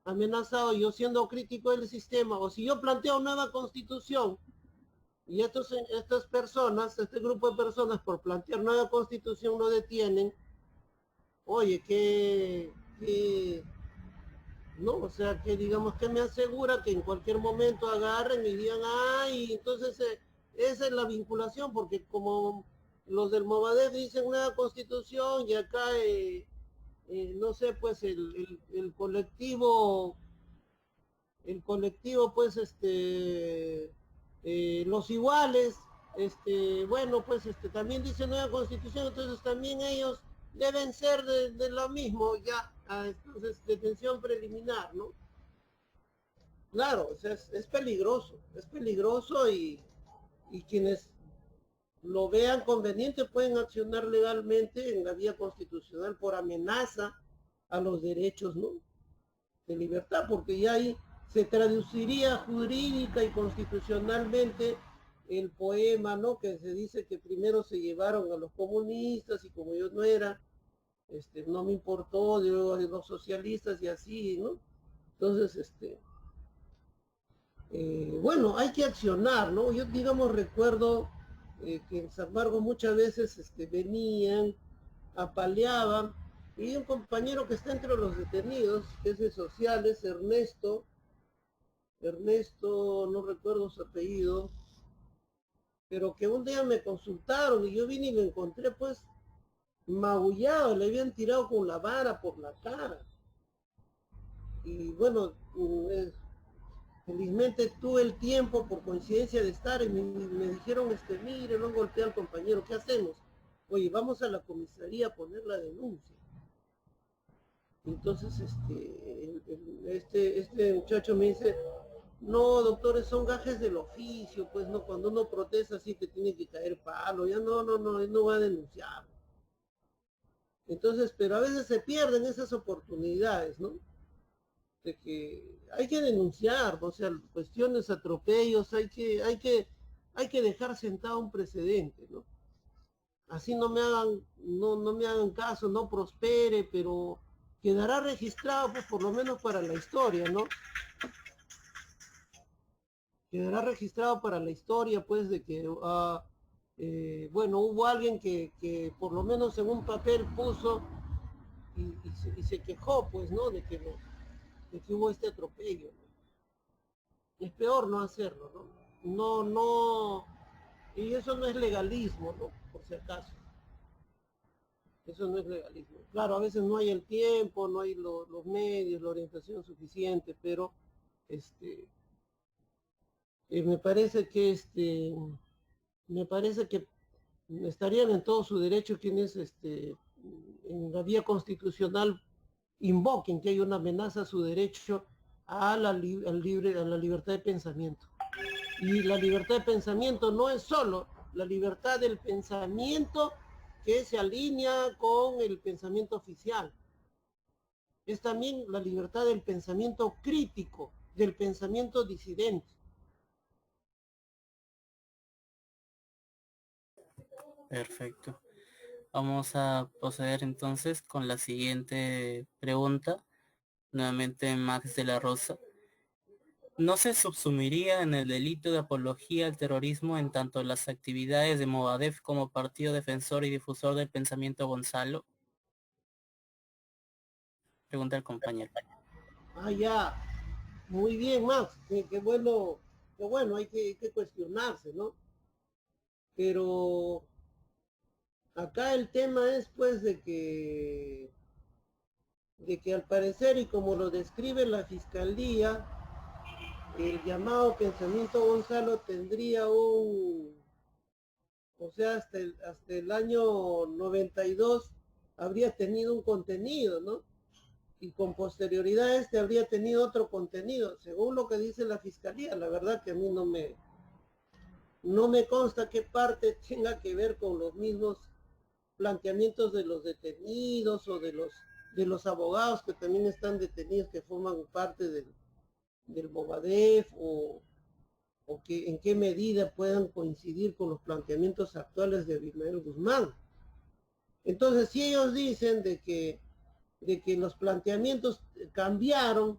amenazado yo siendo crítico del sistema, o si yo planteo nueva constitución y estas personas, este grupo de personas por plantear nueva constitución lo detienen, oye, no, o sea, que digamos que me asegura que en cualquier momento agarren y digan, ay, entonces esa es la vinculación, porque como los del Movadef dicen nueva constitución y acá, no sé, pues el colectivo, pues, los iguales, bueno, pues, también dice nueva constitución, entonces también ellos deben ser de lo mismo, ya, entonces, detención preliminar, ¿no? Claro, o sea, es peligroso y quienes lo vean conveniente pueden accionar legalmente en la vía constitucional por amenaza a los derechos, ¿no? De libertad, porque ya ahí se traduciría jurídica y constitucionalmente el poema, ¿no? Que se dice que primero se llevaron a los comunistas y como yo no era, no me importó, de los socialistas y así, ¿no? Entonces, bueno, hay que accionar, ¿no? Yo, digamos, recuerdo que en San Marcos muchas veces venían, apaleaban, y un compañero que está entre los detenidos, que es de sociales, Ernesto, no recuerdo su apellido, pero que un día me consultaron y yo vine y lo encontré pues magullado, le habían tirado con la vara por la cara. Y bueno, felizmente tuve el tiempo por coincidencia de estar y me dijeron, mire, no golpeé al compañero, ¿qué hacemos? Oye, vamos a la comisaría a poner la denuncia. Entonces, este muchacho me dice, no, doctores, son gajes del oficio, pues no, cuando uno protesta así te tiene que caer palo, ya no, él no va a denunciar. Entonces, pero a veces se pierden esas oportunidades, ¿no? De que hay que denunciar, o sea, cuestiones, atropellos, hay que hay que dejar sentado un precedente, ¿no? Así no me hagan, no me hagan caso, no prospere, pero quedará registrado, pues, por lo menos para la historia, ¿no? Quedará registrado para la historia, pues, de que, bueno, hubo alguien que por lo menos en un papel puso y se quejó, pues, ¿no? De que hubo este atropello, ¿no? Es peor no hacerlo, ¿no? No, y eso no es legalismo, ¿no? Por si acaso. Eso no es legalismo. Claro, a veces no hay el tiempo, no hay los medios, la orientación suficiente, pero este, me parece que me parece que estarían en todo su derecho quienes en la vía constitucional invoquen que hay una amenaza a su derecho a a la libertad de pensamiento. Y la libertad de pensamiento no es solo la libertad del pensamiento que se alinea con el pensamiento oficial, es también la libertad del pensamiento crítico, del pensamiento disidente. Perfecto. Vamos a proceder entonces con la siguiente pregunta. Nuevamente Max de la Rosa. ¿No se subsumiría en el delito de apología al terrorismo en tanto las actividades de Movadef como partido defensor y difusor del pensamiento Gonzalo? Pregunta el compañero. Ah, ya, muy bien, Max, qué bueno, hay que cuestionarse, ¿no? Pero acá el tema es pues de que al parecer y como lo describe la fiscalía, el llamado pensamiento Gonzalo tendría o sea, hasta el año 92 habría tenido un contenido, ¿no? Y con posterioridad habría tenido otro contenido, según lo que dice la fiscalía. La verdad que a mí no me consta qué parte tenga que ver con los mismos planteamientos de los detenidos o de los abogados que también están detenidos, que forman parte del Movadef, o que en qué medida puedan coincidir con los planteamientos actuales de Abimael Guzmán. Entonces, si ellos dicen de que los planteamientos cambiaron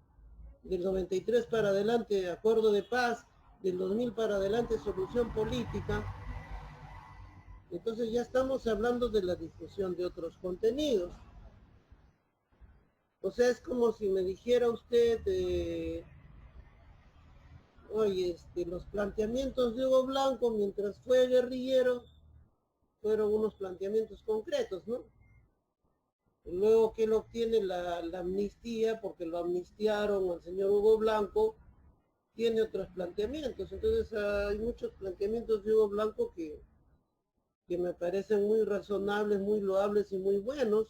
del 93 para adelante, acuerdo de paz, del 2000 para adelante, solución política, entonces ya estamos hablando de la discusión de otros contenidos. O sea, es como si me dijera usted, oye, los planteamientos de Hugo Blanco mientras fue guerrillero fueron unos planteamientos concretos, ¿no? Luego que él obtiene la amnistía, porque lo amnistiaron al señor Hugo Blanco, tiene otros planteamientos. Entonces hay muchos planteamientos de Hugo Blanco que me parecen muy razonables, muy loables y muy buenos.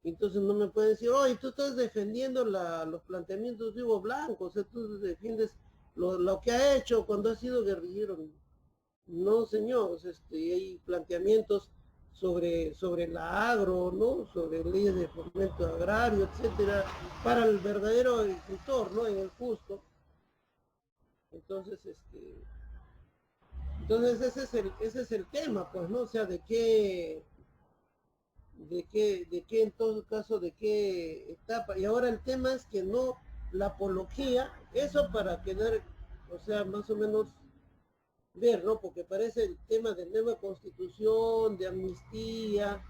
Entonces no me pueden decir, oye, tú estás defendiendo los planteamientos de Hugo Blanco, o sea, tú defiendes lo que ha hecho cuando ha sido guerrillero. No, señor, hay planteamientos sobre la agro, ¿no? Sobre leyes de fomento agrario, etcétera, para el verdadero agricultor, ¿no? En el justo. Entonces, entonces ese es el tema, pues, ¿no? O sea, de qué en todo caso, de qué etapa. Y ahora el tema es que no, la apología, eso para quedar, o sea, más o menos ver, ¿no? Porque parece el tema de nueva constitución, de amnistía,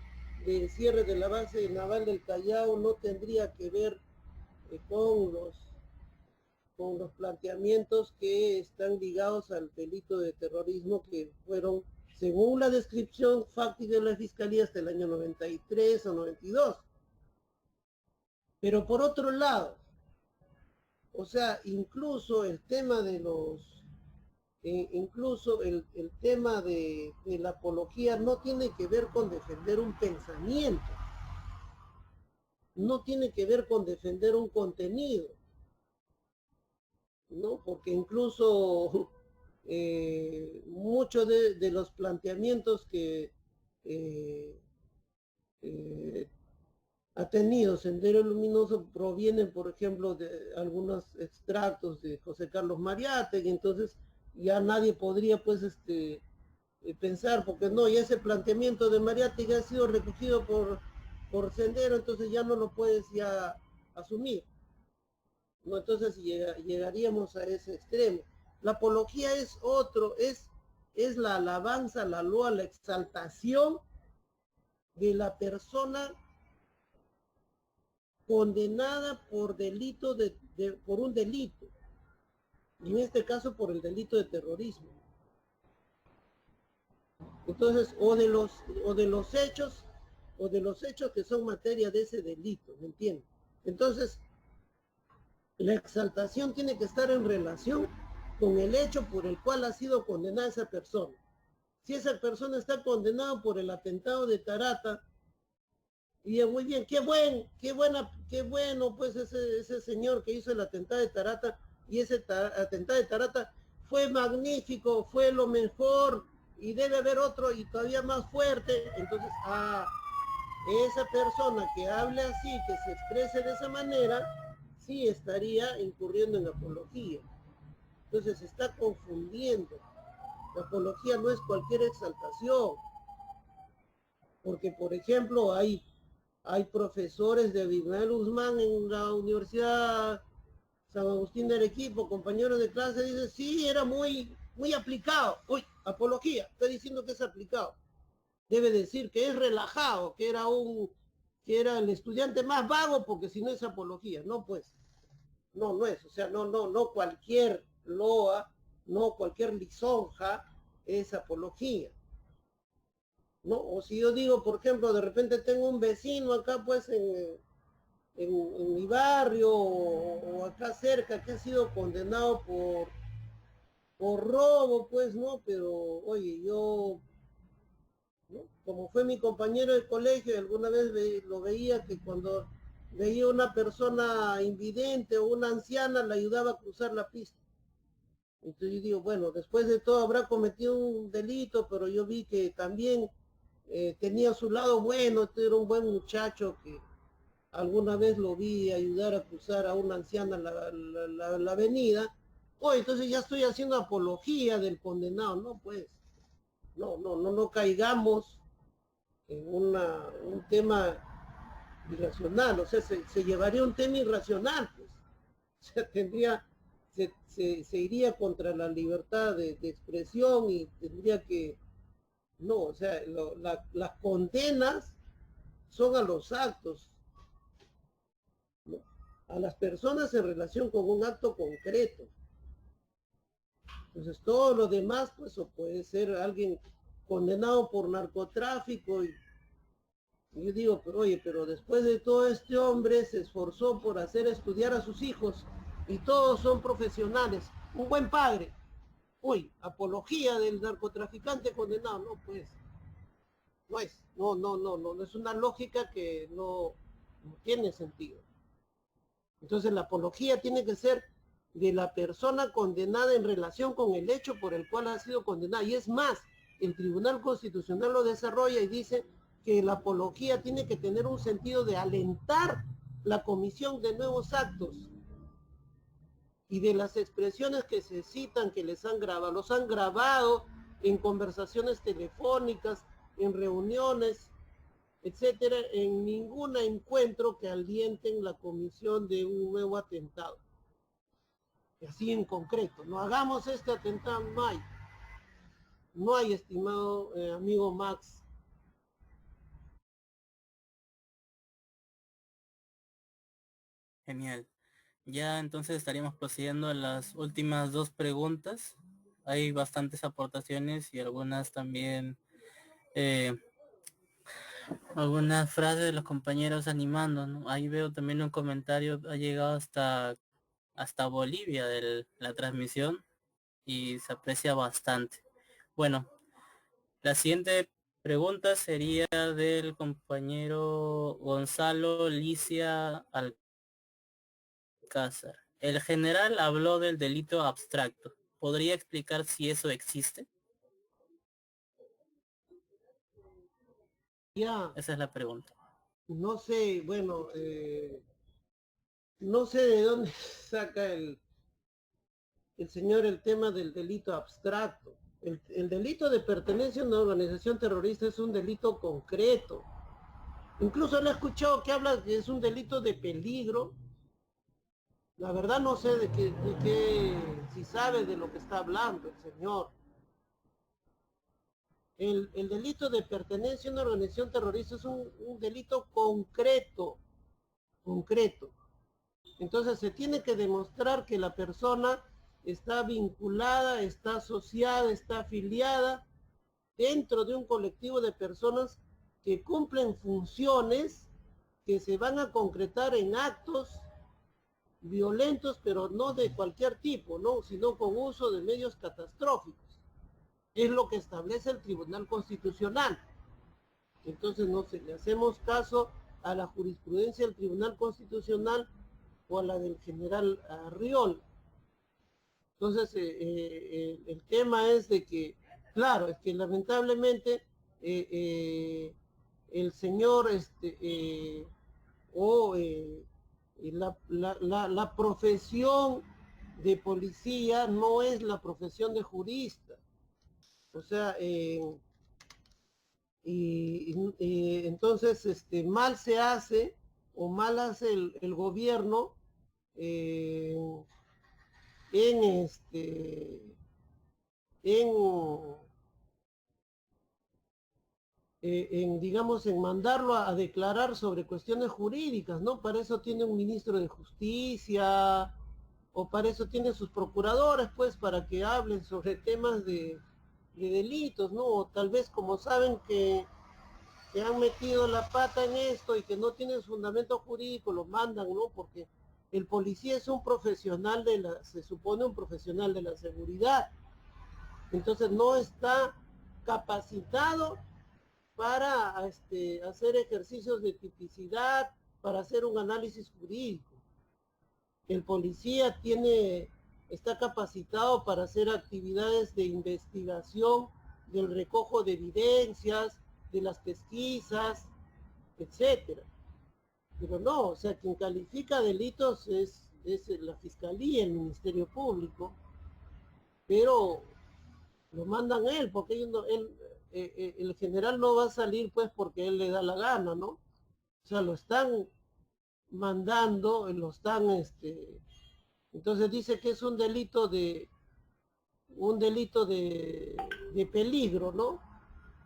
del cierre de la base naval del Callao, no tendría que ver con con los planteamientos que están ligados al delito de terrorismo que fueron, según la descripción fáctica de la Fiscalía, hasta el año 93 o 92. Pero por otro lado, o sea, incluso el tema de incluso el tema de la apología no tiene que ver con defender un pensamiento, no tiene que ver con defender un contenido, ¿no? Porque incluso muchos de los planteamientos que eh, eh, ha tenido Sendero Luminoso provienen, por ejemplo, de algunos extractos de José Carlos Mariátegui. Entonces ya nadie podría pues pensar, porque no, ya ese planteamiento de Mariátegui ha sido recogido por Sendero, entonces ya no lo puedes ya asumir. ¿No? Entonces llegaríamos a ese extremo. La apología es otro, es la alabanza, la loa, la exaltación de la persona condenada por delito por un delito, y en este caso por el delito de terrorismo. Entonces, o de los hechos que son materia de ese delito, ¿me entiendes? Entonces, la exaltación tiene que estar en relación con el hecho por el cual ha sido condenada esa persona. Si esa persona está condenada por el atentado de Tarata, y muy bien, qué bueno, pues ese señor que hizo el atentado de Tarata, y ese atentado de Tarata fue magnífico, fue lo mejor, y debe haber otro y todavía más fuerte. Entonces, esa persona que hable así, que se exprese de esa manera, sí estaría incurriendo en apología. Entonces se está confundiendo. La apología no es cualquier exaltación, porque por ejemplo hay profesores de Abimael Guzmán en la Universidad San Agustín de Arequipa, compañeros de clase, dicen, sí, era muy aplicado. Uy, apología, estoy diciendo que es aplicado. Debe decir que es relajado, que era el estudiante más vago, porque si no es apología. No, pues, no es, o sea, no cualquier loa, no cualquier lisonja es apología. ¿No? O si yo digo, por ejemplo, de repente tengo un vecino acá, pues, en mi barrio o acá cerca, que ha sido condenado por robo, pues, ¿no? Pero, oye, yo, ¿no? Como fue mi compañero de colegio, alguna vez lo veía que cuando veía una persona invidente o una anciana, le ayudaba a cruzar la pista. Entonces yo digo, bueno, después de todo habrá cometido un delito, pero yo vi que también tenía su lado bueno, este era un buen muchacho que alguna vez lo vi ayudar a cruzar a una anciana la avenida. Oh, entonces ya estoy haciendo apología del condenado, no, pues, no caigamos en un tema irracional, o sea, se llevaría un tema irracional, pues, o sea, se iría contra la libertad de expresión y tendría que, no, o sea, las condenas son a los actos, ¿no? A las personas en relación con un acto concreto. Entonces todo lo demás, pues, o puede ser alguien condenado por narcotráfico y yo digo, pero oye, pero después de todo este hombre se esforzó por hacer estudiar a sus hijos y todos son profesionales, un buen padre. Uy, apología del narcotraficante condenado, no, pues, no es una lógica que no tiene sentido. Entonces la apología tiene que ser de la persona condenada en relación con el hecho por el cual ha sido condenada. Y es más, el Tribunal Constitucional lo desarrolla y dice que la apología tiene que tener un sentido de alentar la comisión de nuevos actos y de las expresiones que se citan, que les han grabado. Los han grabado en conversaciones telefónicas, en reuniones, etcétera, en ningún encuentro que alienten la comisión de un nuevo atentado. Y así en concreto, no hagamos este atentado, no hay, estimado amigo Max. Genial. Ya entonces estaríamos procediendo a las últimas dos preguntas. Hay bastantes aportaciones y algunas también, eh, algunas frases de los compañeros animando, ¿no? Ahí veo también un comentario, ha llegado hasta Bolivia de la transmisión y se aprecia bastante. Bueno, la siguiente pregunta sería del compañero Gonzalo Licia Alcázar. El general habló del delito abstracto. ¿Podría explicar si eso existe? Ya, Esa es la pregunta. no sé, bueno, no sé de dónde saca el señor el tema del delito abstracto. El delito de pertenencia a una organización terrorista es un delito concreto. Incluso le he escuchado que habla que es un delito de peligro. La verdad no sé si sabe de lo que está hablando el señor. El delito de pertenencia a una organización terrorista es un delito concreto. Entonces se tiene que demostrar que la persona está vinculada, está asociada, está afiliada dentro de un colectivo de personas que cumplen funciones que se van a concretar en actos violentos, pero no de cualquier tipo, ¿no? Sino con uso de medios catastróficos. Es lo que establece el Tribunal Constitucional. Entonces no se le hacemos caso a la jurisprudencia del Tribunal Constitucional o a la del general Arriol. Entonces el tema es de que, claro, es que lamentablemente el señor la profesión de policía no es la profesión de jurista. O sea, entonces mal se hace o mal hace el gobierno en digamos, en mandarlo a declarar sobre cuestiones jurídicas, ¿no? Para eso tiene un ministro de Justicia, o para eso tiene sus procuradores, pues, para que hablen sobre temas de delitos, ¿no? O tal vez como saben que han metido la pata en esto y que no tienen fundamento jurídico, lo mandan, ¿no? Porque el policía es un profesional se supone un profesional de la seguridad. Entonces no está capacitado para hacer ejercicios de tipicidad, para hacer un análisis jurídico. El policía está capacitado para hacer actividades de investigación, del recojo de evidencias, de las pesquisas, etcétera. Pero no, o sea, quien califica delitos es la Fiscalía, el Ministerio Público, pero lo mandan él, porque el general no va a salir pues porque él le da la gana, ¿no? O sea, lo están mandando, entonces dice que es un delito de peligro, ¿no?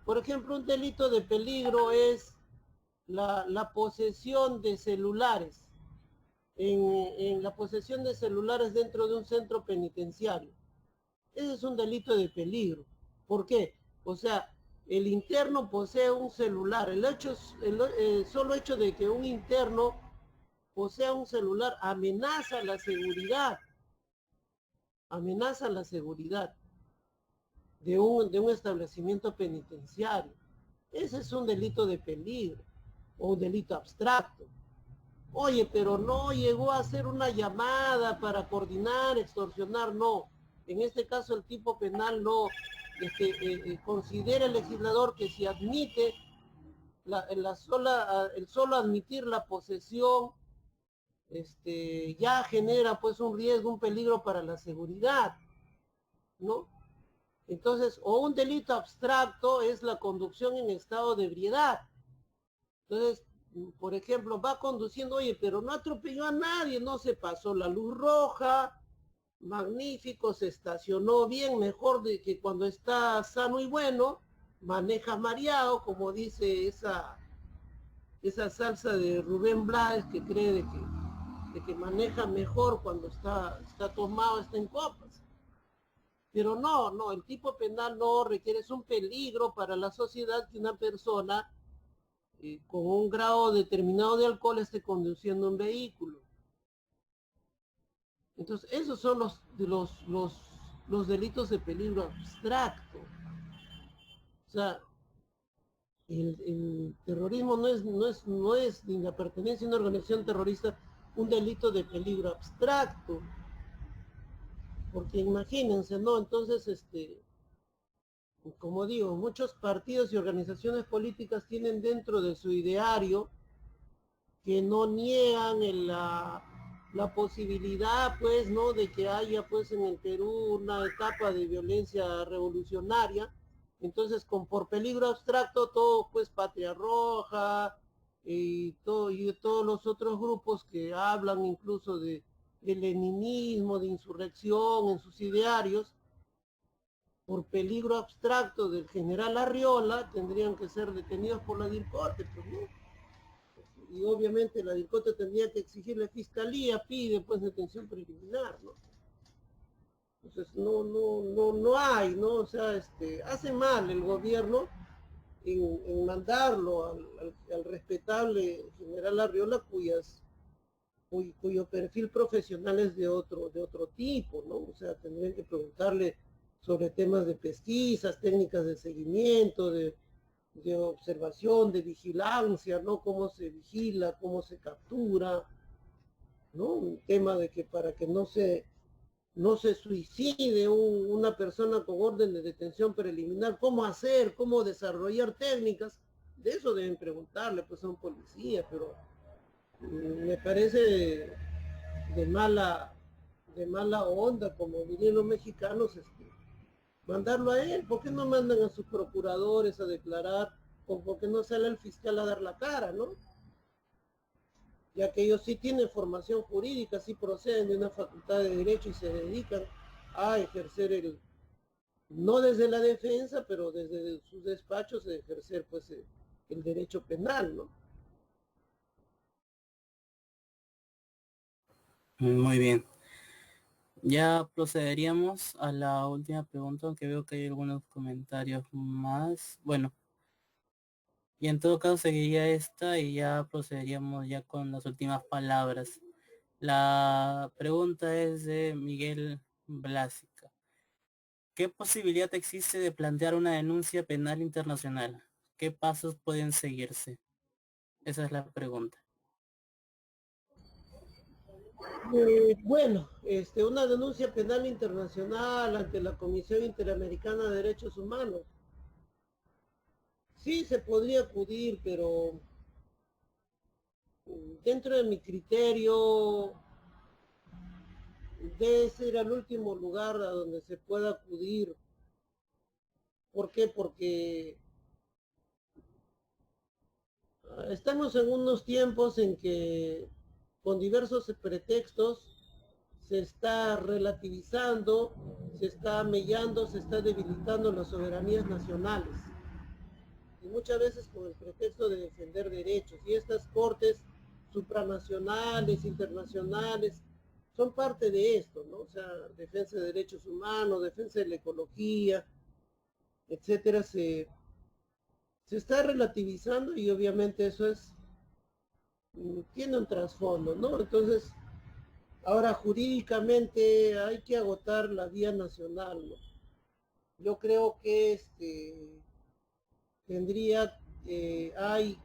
Por ejemplo, un delito de peligro es la posesión de celulares, en la posesión de celulares dentro de un centro penitenciario. Ese es un delito de peligro. ¿Por qué? O sea, el interno posee un celular. El solo hecho de que un interno posea un celular amenaza la seguridad. Amenaza la seguridad de un establecimiento penitenciario. Ese es un delito de peligro o un delito abstracto. Oye, pero no llegó a hacer una llamada para coordinar, extorsionar, no. En este caso el tipo penal no considera el legislador que si admite el solo admitir la posesión ya genera pues un riesgo, un peligro para la seguridad, ¿no? Entonces, o un delito abstracto es la conducción en estado de ebriedad. Entonces, por ejemplo, va conduciendo, oye, pero no atropelló a nadie, no se pasó la luz roja, magnífico, se estacionó bien, mejor de que cuando está sano y bueno, maneja mareado, como dice esa salsa de Rubén Blades, que cree de que maneja mejor cuando está tomado, está en copas. Pero no, el tipo penal no requiere, es un peligro para la sociedad que una persona con un grado determinado de alcohol esté conduciendo un vehículo. Entonces, esos son los delitos de peligro abstracto. O sea, el terrorismo no es ni la pertenencia a una organización terrorista un delito de peligro abstracto. Porque imagínense, ¿no? Entonces, como digo, muchos partidos y organizaciones políticas tienen dentro de su ideario que no niegan la posibilidad, pues, ¿no? De que haya, pues, en el Perú una etapa de violencia revolucionaria. Entonces, por peligro abstracto, todo, pues, Patria Roja y todos los otros grupos que hablan incluso de leninismo, de insurrección en sus idearios, por peligro abstracto del general Arriola, tendrían que ser detenidos por la DIRCOTE, pues, ¿no? Y obviamente la DIRCOTE tendría que exigirle fiscalía, pide pues detención preliminar, ¿no? Entonces no hay, ¿no? O sea, hace mal el gobierno en mandarlo al respetable general Arriola cuyo perfil profesional es de otro tipo, ¿no? O sea, tendrían que preguntarle sobre temas de pesquisas, técnicas de seguimiento, de observación, de vigilancia, ¿no? Cómo se vigila, cómo se captura, ¿no? Un tema de que para que no se suicide una persona con orden de detención preliminar, cómo hacer, cómo desarrollar técnicas, de eso deben preguntarle pues a un policía, pero me parece de mala de mala onda, como dirían los mexicanos, mandarlo a él. ¿Por qué no mandan a sus procuradores a declarar? ¿O por qué no sale el fiscal a dar la cara, no? Ya que ellos sí tienen formación jurídica, sí proceden de una facultad de derecho y se dedican a ejercer no desde la defensa, pero desde sus despachos de ejercer pues el derecho penal, ¿no? Muy bien. Ya procederíamos a la última pregunta, aunque veo que hay algunos comentarios más. Bueno, y en todo caso seguiría esta y ya procederíamos ya con las últimas palabras. La pregunta es de Miguel Blásica. ¿Qué posibilidad existe de plantear una denuncia penal internacional? ¿Qué pasos pueden seguirse? Esa es la pregunta. Bueno, una denuncia penal internacional ante la Comisión Interamericana de Derechos Humanos. Sí, se podría acudir, pero dentro de mi criterio debe ser el último lugar a donde se pueda acudir. ¿Por qué? Porque estamos en unos tiempos en que con diversos pretextos se está relativizando, se está mellando, se está debilitando las soberanías nacionales. Y muchas veces con el pretexto de defender derechos. Y estas cortes supranacionales, internacionales, son parte de esto, ¿no? O sea, defensa de derechos humanos, defensa de la ecología, etcétera, se está relativizando y obviamente eso tiene un trasfondo, ¿no? Entonces, ahora jurídicamente hay que agotar la vía nacional, ¿no? Yo creo que tendría,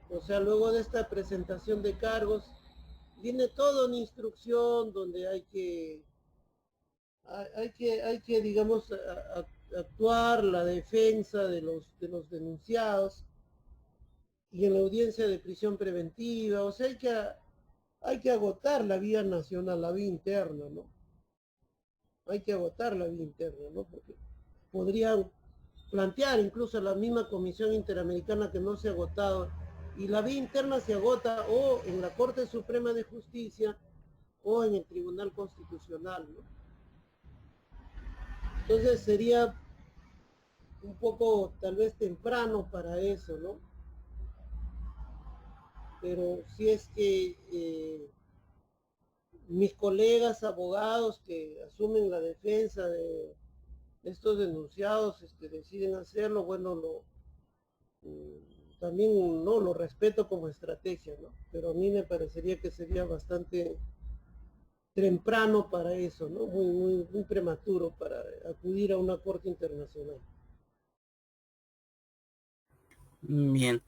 o sea, luego de esta presentación de cargos, viene toda una instrucción donde hay que digamos, actuar la defensa de los denunciados y en la audiencia de prisión preventiva, o sea, hay que agotar la vía nacional, la vía interna, ¿no? Hay que agotar la vía interna, ¿no? Porque podrían plantear incluso a la misma Comisión Interamericana que no se ha agotado y la vía interna se agota o en la Corte Suprema de Justicia o en el Tribunal Constitucional, ¿no? Entonces sería un poco tal vez temprano para eso, ¿no? Pero si es que mis colegas abogados que asumen la defensa de estos denunciados deciden hacerlo, bueno, también no lo respeto como estrategia, ¿no? Pero a mí me parecería que sería bastante temprano para eso, ¿no? Muy prematuro para acudir a una corte internacional. Bien,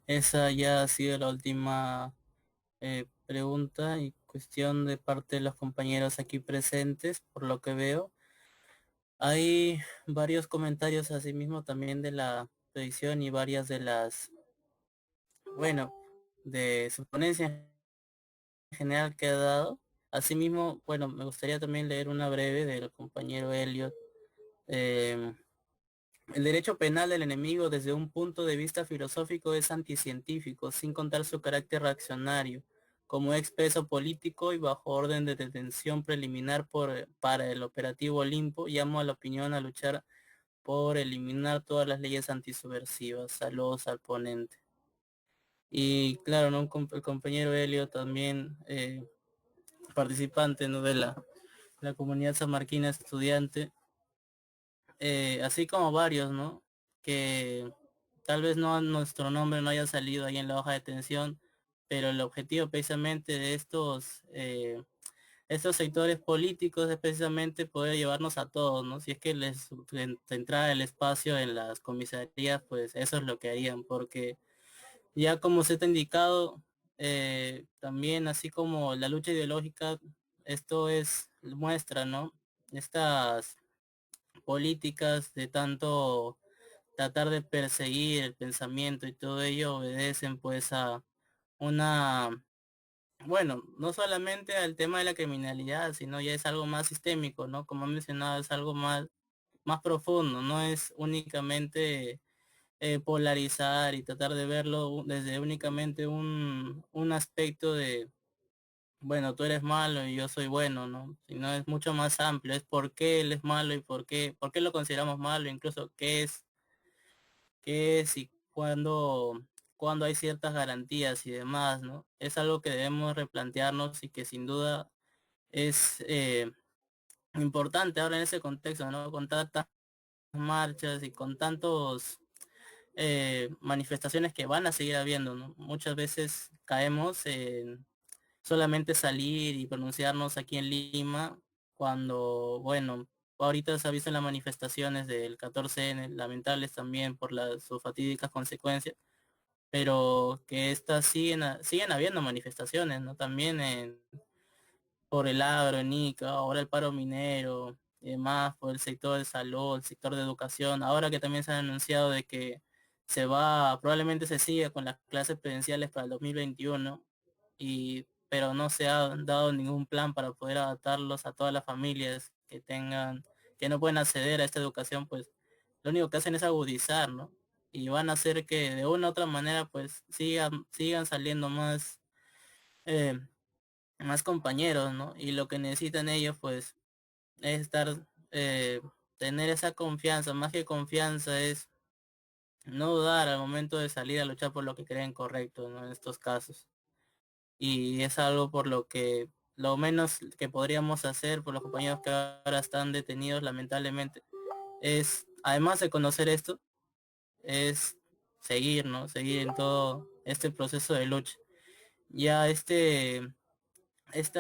esa ya ha sido la última pregunta y cuestión de parte de los compañeros aquí presentes, por lo que veo. Hay varios comentarios asimismo también de la petición y varias de las, bueno, de su ponencia en general que ha dado. Asimismo, bueno, me gustaría también leer una breve del compañero Elliot. Eh, el derecho penal del enemigo desde un punto de vista filosófico es anticientífico, sin contar su carácter reaccionario, como expreso político y bajo orden de detención preliminar para el operativo Olimpo. Llamo a la opinión a luchar por eliminar todas las leyes antisubversivas. Saludos al ponente. Y claro, ¿no? El compañero Helio también, participante, ¿no? de la comunidad sanmarquina estudiante, así como varios, ¿no? Que tal vez no nuestro nombre no haya salido ahí en la hoja de tensión, pero el objetivo precisamente de estos sectores políticos es precisamente poder llevarnos a todos, ¿no? Si es que les entrara el espacio en las comisarías, pues eso es lo que harían, porque ya como se te ha indicado, también así como la lucha ideológica, esto es muestra, ¿no? Estas políticas de tanto tratar de perseguir el pensamiento y todo ello obedecen pues a una, bueno, no solamente al tema de la criminalidad, sino ya es algo más sistémico, ¿no? Como he mencionado, es algo más profundo, no es únicamente polarizar y tratar de verlo desde únicamente un aspecto de, bueno, tú eres malo y yo soy bueno, ¿no? Sino es mucho más amplio, es por qué él es malo y por qué lo consideramos malo, incluso qué es y cuándo hay ciertas garantías y demás, ¿no? Es algo que debemos replantearnos y que sin duda es importante ahora en ese contexto, ¿no? Con tantas marchas y con tantos manifestaciones que van a seguir habiendo, ¿no? Muchas veces caemos en solamente salir y pronunciarnos aquí en Lima cuando, bueno, ahorita se ha visto en las manifestaciones del 14N, lamentables también por sus fatídicas consecuencias, pero que estas siguen habiendo manifestaciones, ¿no? También por el agro en Ica, ahora el paro minero, y demás, por el sector de salud, el sector de educación, ahora que también se ha anunciado de que probablemente se siga con las clases presenciales para el 2021, pero no se ha dado ningún plan para poder adaptarlos a todas las familias que no pueden acceder a esta educación, pues lo único que hacen es agudizar, ¿no? Y van a hacer que de una u otra manera pues sigan saliendo eh, más compañeros, ¿no? Y lo que necesitan ellos, pues, es tener esa confianza, más que confianza es no dudar al momento de salir a luchar por lo que creen correcto, ¿no? En estos casos. Y es algo por lo que lo menos que podríamos hacer por los compañeros que ahora están detenidos, lamentablemente, es, además de conocer esto, es seguir, ¿no? Seguir en todo este proceso de lucha. Ya esta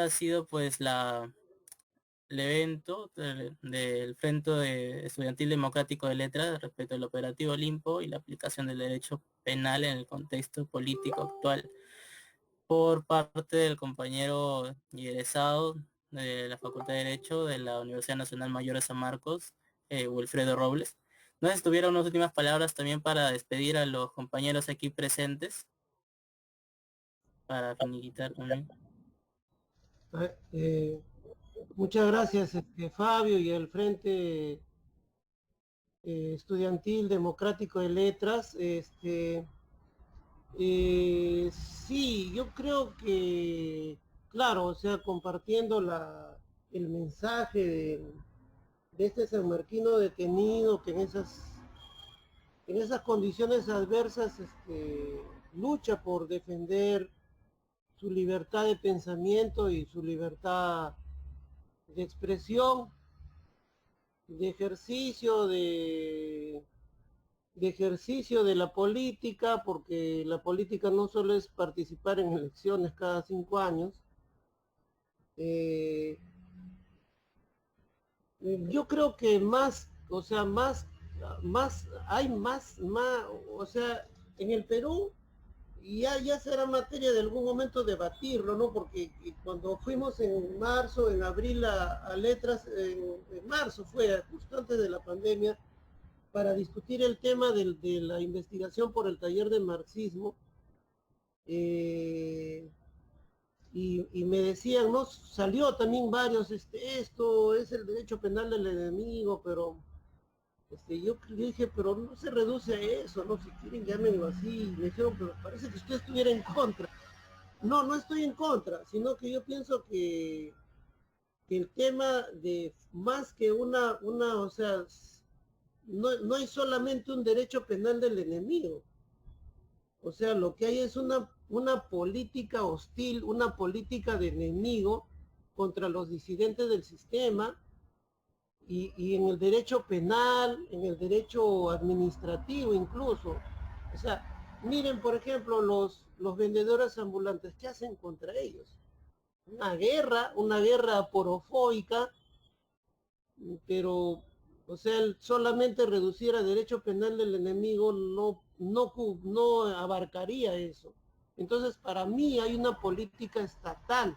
ha sido pues el evento del Estudiantil Democrático de Letras respecto al operativo Olimpo y la aplicación del derecho penal en el contexto político actual por parte del compañero y egresado de la Facultad de Derecho de la Universidad Nacional Mayor de San Marcos, Wilfredo Robles. No sé si tuviera unas últimas palabras también para despedir a los compañeros aquí presentes, para finiquitar también. Muchas gracias, Fabio, y el Frente Estudiantil Democrático de Letras. Sí, yo creo que, claro, o sea, compartiendo el mensaje de este sanmarquino detenido que en esas condiciones adversas lucha por defender su libertad de pensamiento y su libertad de expresión, de ejercicio de ejercicio de la política, porque la política no solo es participar en elecciones cada 5 años. Yo creo que más, o sea, hay más, o sea, en el Perú ya será materia de algún momento debatirlo, ¿no? Porque cuando fuimos en marzo, en abril a letras, en marzo fue justo antes de la pandemia, para discutir el tema de la investigación por el taller de marxismo, y me decían, no, salió también varios, esto es el derecho penal del enemigo, pero yo dije, pero no se reduce a eso, ¿no? Si quieren llámenlo así. Me dijeron, pero parece que usted estuviera en contra. No, no estoy en contra, sino que yo pienso que el tema de más que o sea, no hay solamente un derecho penal del enemigo. O sea, lo que hay es una política hostil, una política de enemigo contra los disidentes del sistema y en el derecho penal, en el derecho administrativo incluso. O sea, miren, por ejemplo, los vendedores ambulantes, ¿qué hacen contra ellos? Una guerra porofóica, pero, o sea, solamente reducir a derecho penal del enemigo no abarcaría eso. Entonces, para mí hay una política estatal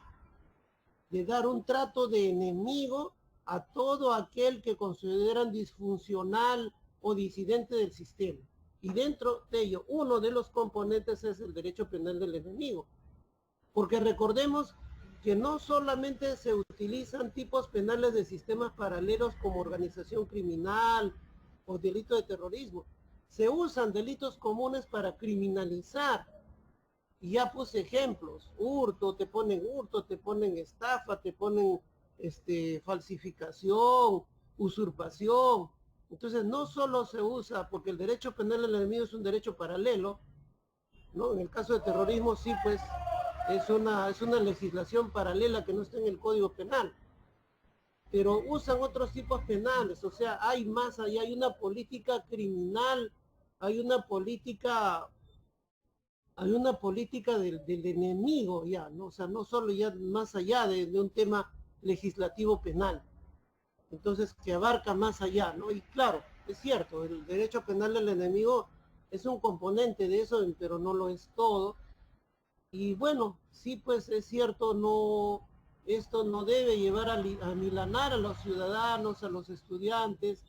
de dar un trato de enemigo a todo aquel que consideran disfuncional o disidente del sistema. Y dentro de ello, uno de los componentes es el derecho penal del enemigo. Porque recordemos que no solamente se utilizan tipos penales de sistemas paralelos como organización criminal o delito de terrorismo, se usan delitos comunes para criminalizar. Y ya puse ejemplos, hurto, te ponen estafa, te ponen falsificación, usurpación. Entonces no solo se usa, porque el derecho penal del enemigo es un derecho paralelo, ¿no? En el caso de terrorismo sí, pues es una legislación paralela que no está en el Código Penal, pero usan otros tipos penales, o sea, hay más allá, hay una política criminal, hay una política del enemigo ya, ¿no? O sea, no solo ya más allá de un tema legislativo penal, entonces que abarca más allá, ¿no? Y claro, es cierto, el derecho penal del enemigo es un componente de eso, pero no lo es todo. Y bueno, sí, pues es cierto, esto no debe llevar a milanar a los ciudadanos, a los estudiantes,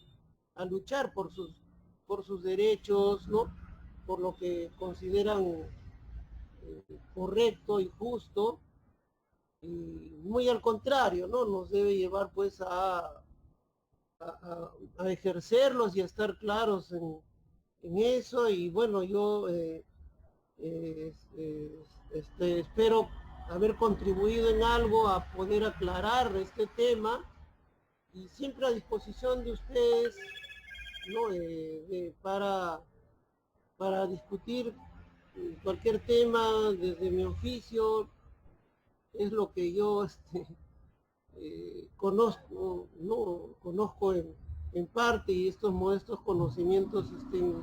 a luchar por sus derechos, ¿no? Por lo que consideran correcto y justo, y muy al contrario, ¿no? Nos debe llevar pues a ejercerlos y a estar claros en eso. Y bueno, yo espero haber contribuido en algo a poder aclarar este tema y siempre a disposición de ustedes, ¿no? Para discutir cualquier tema desde mi oficio. Es lo que yo conozco, ¿no? Conozco en parte, y estos modestos conocimientos estén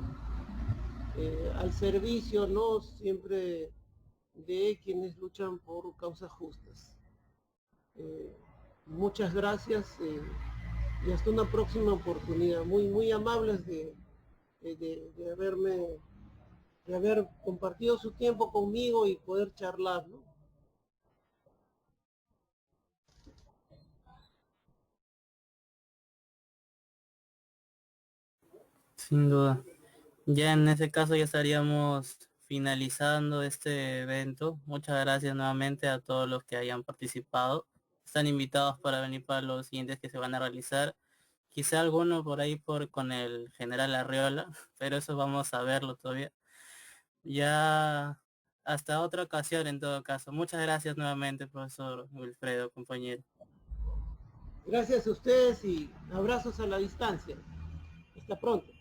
al servicio, ¿no? Siempre de quienes luchan por causas justas. Eh, Muchas gracias y hasta una próxima oportunidad. Muy, muy amables de haber compartido su tiempo conmigo y poder charlar, ¿no? Sin duda. Ya en ese caso ya estaríamos finalizando este evento. Muchas gracias nuevamente a todos los que hayan participado. Están invitados para venir para los siguientes que se van a realizar. Quizá alguno por ahí con el general Arriola, pero eso vamos a verlo todavía. Ya hasta otra ocasión en todo caso. Muchas gracias nuevamente, profesor Wilfredo, compañero. Gracias a ustedes y abrazos a la distancia. Hasta pronto.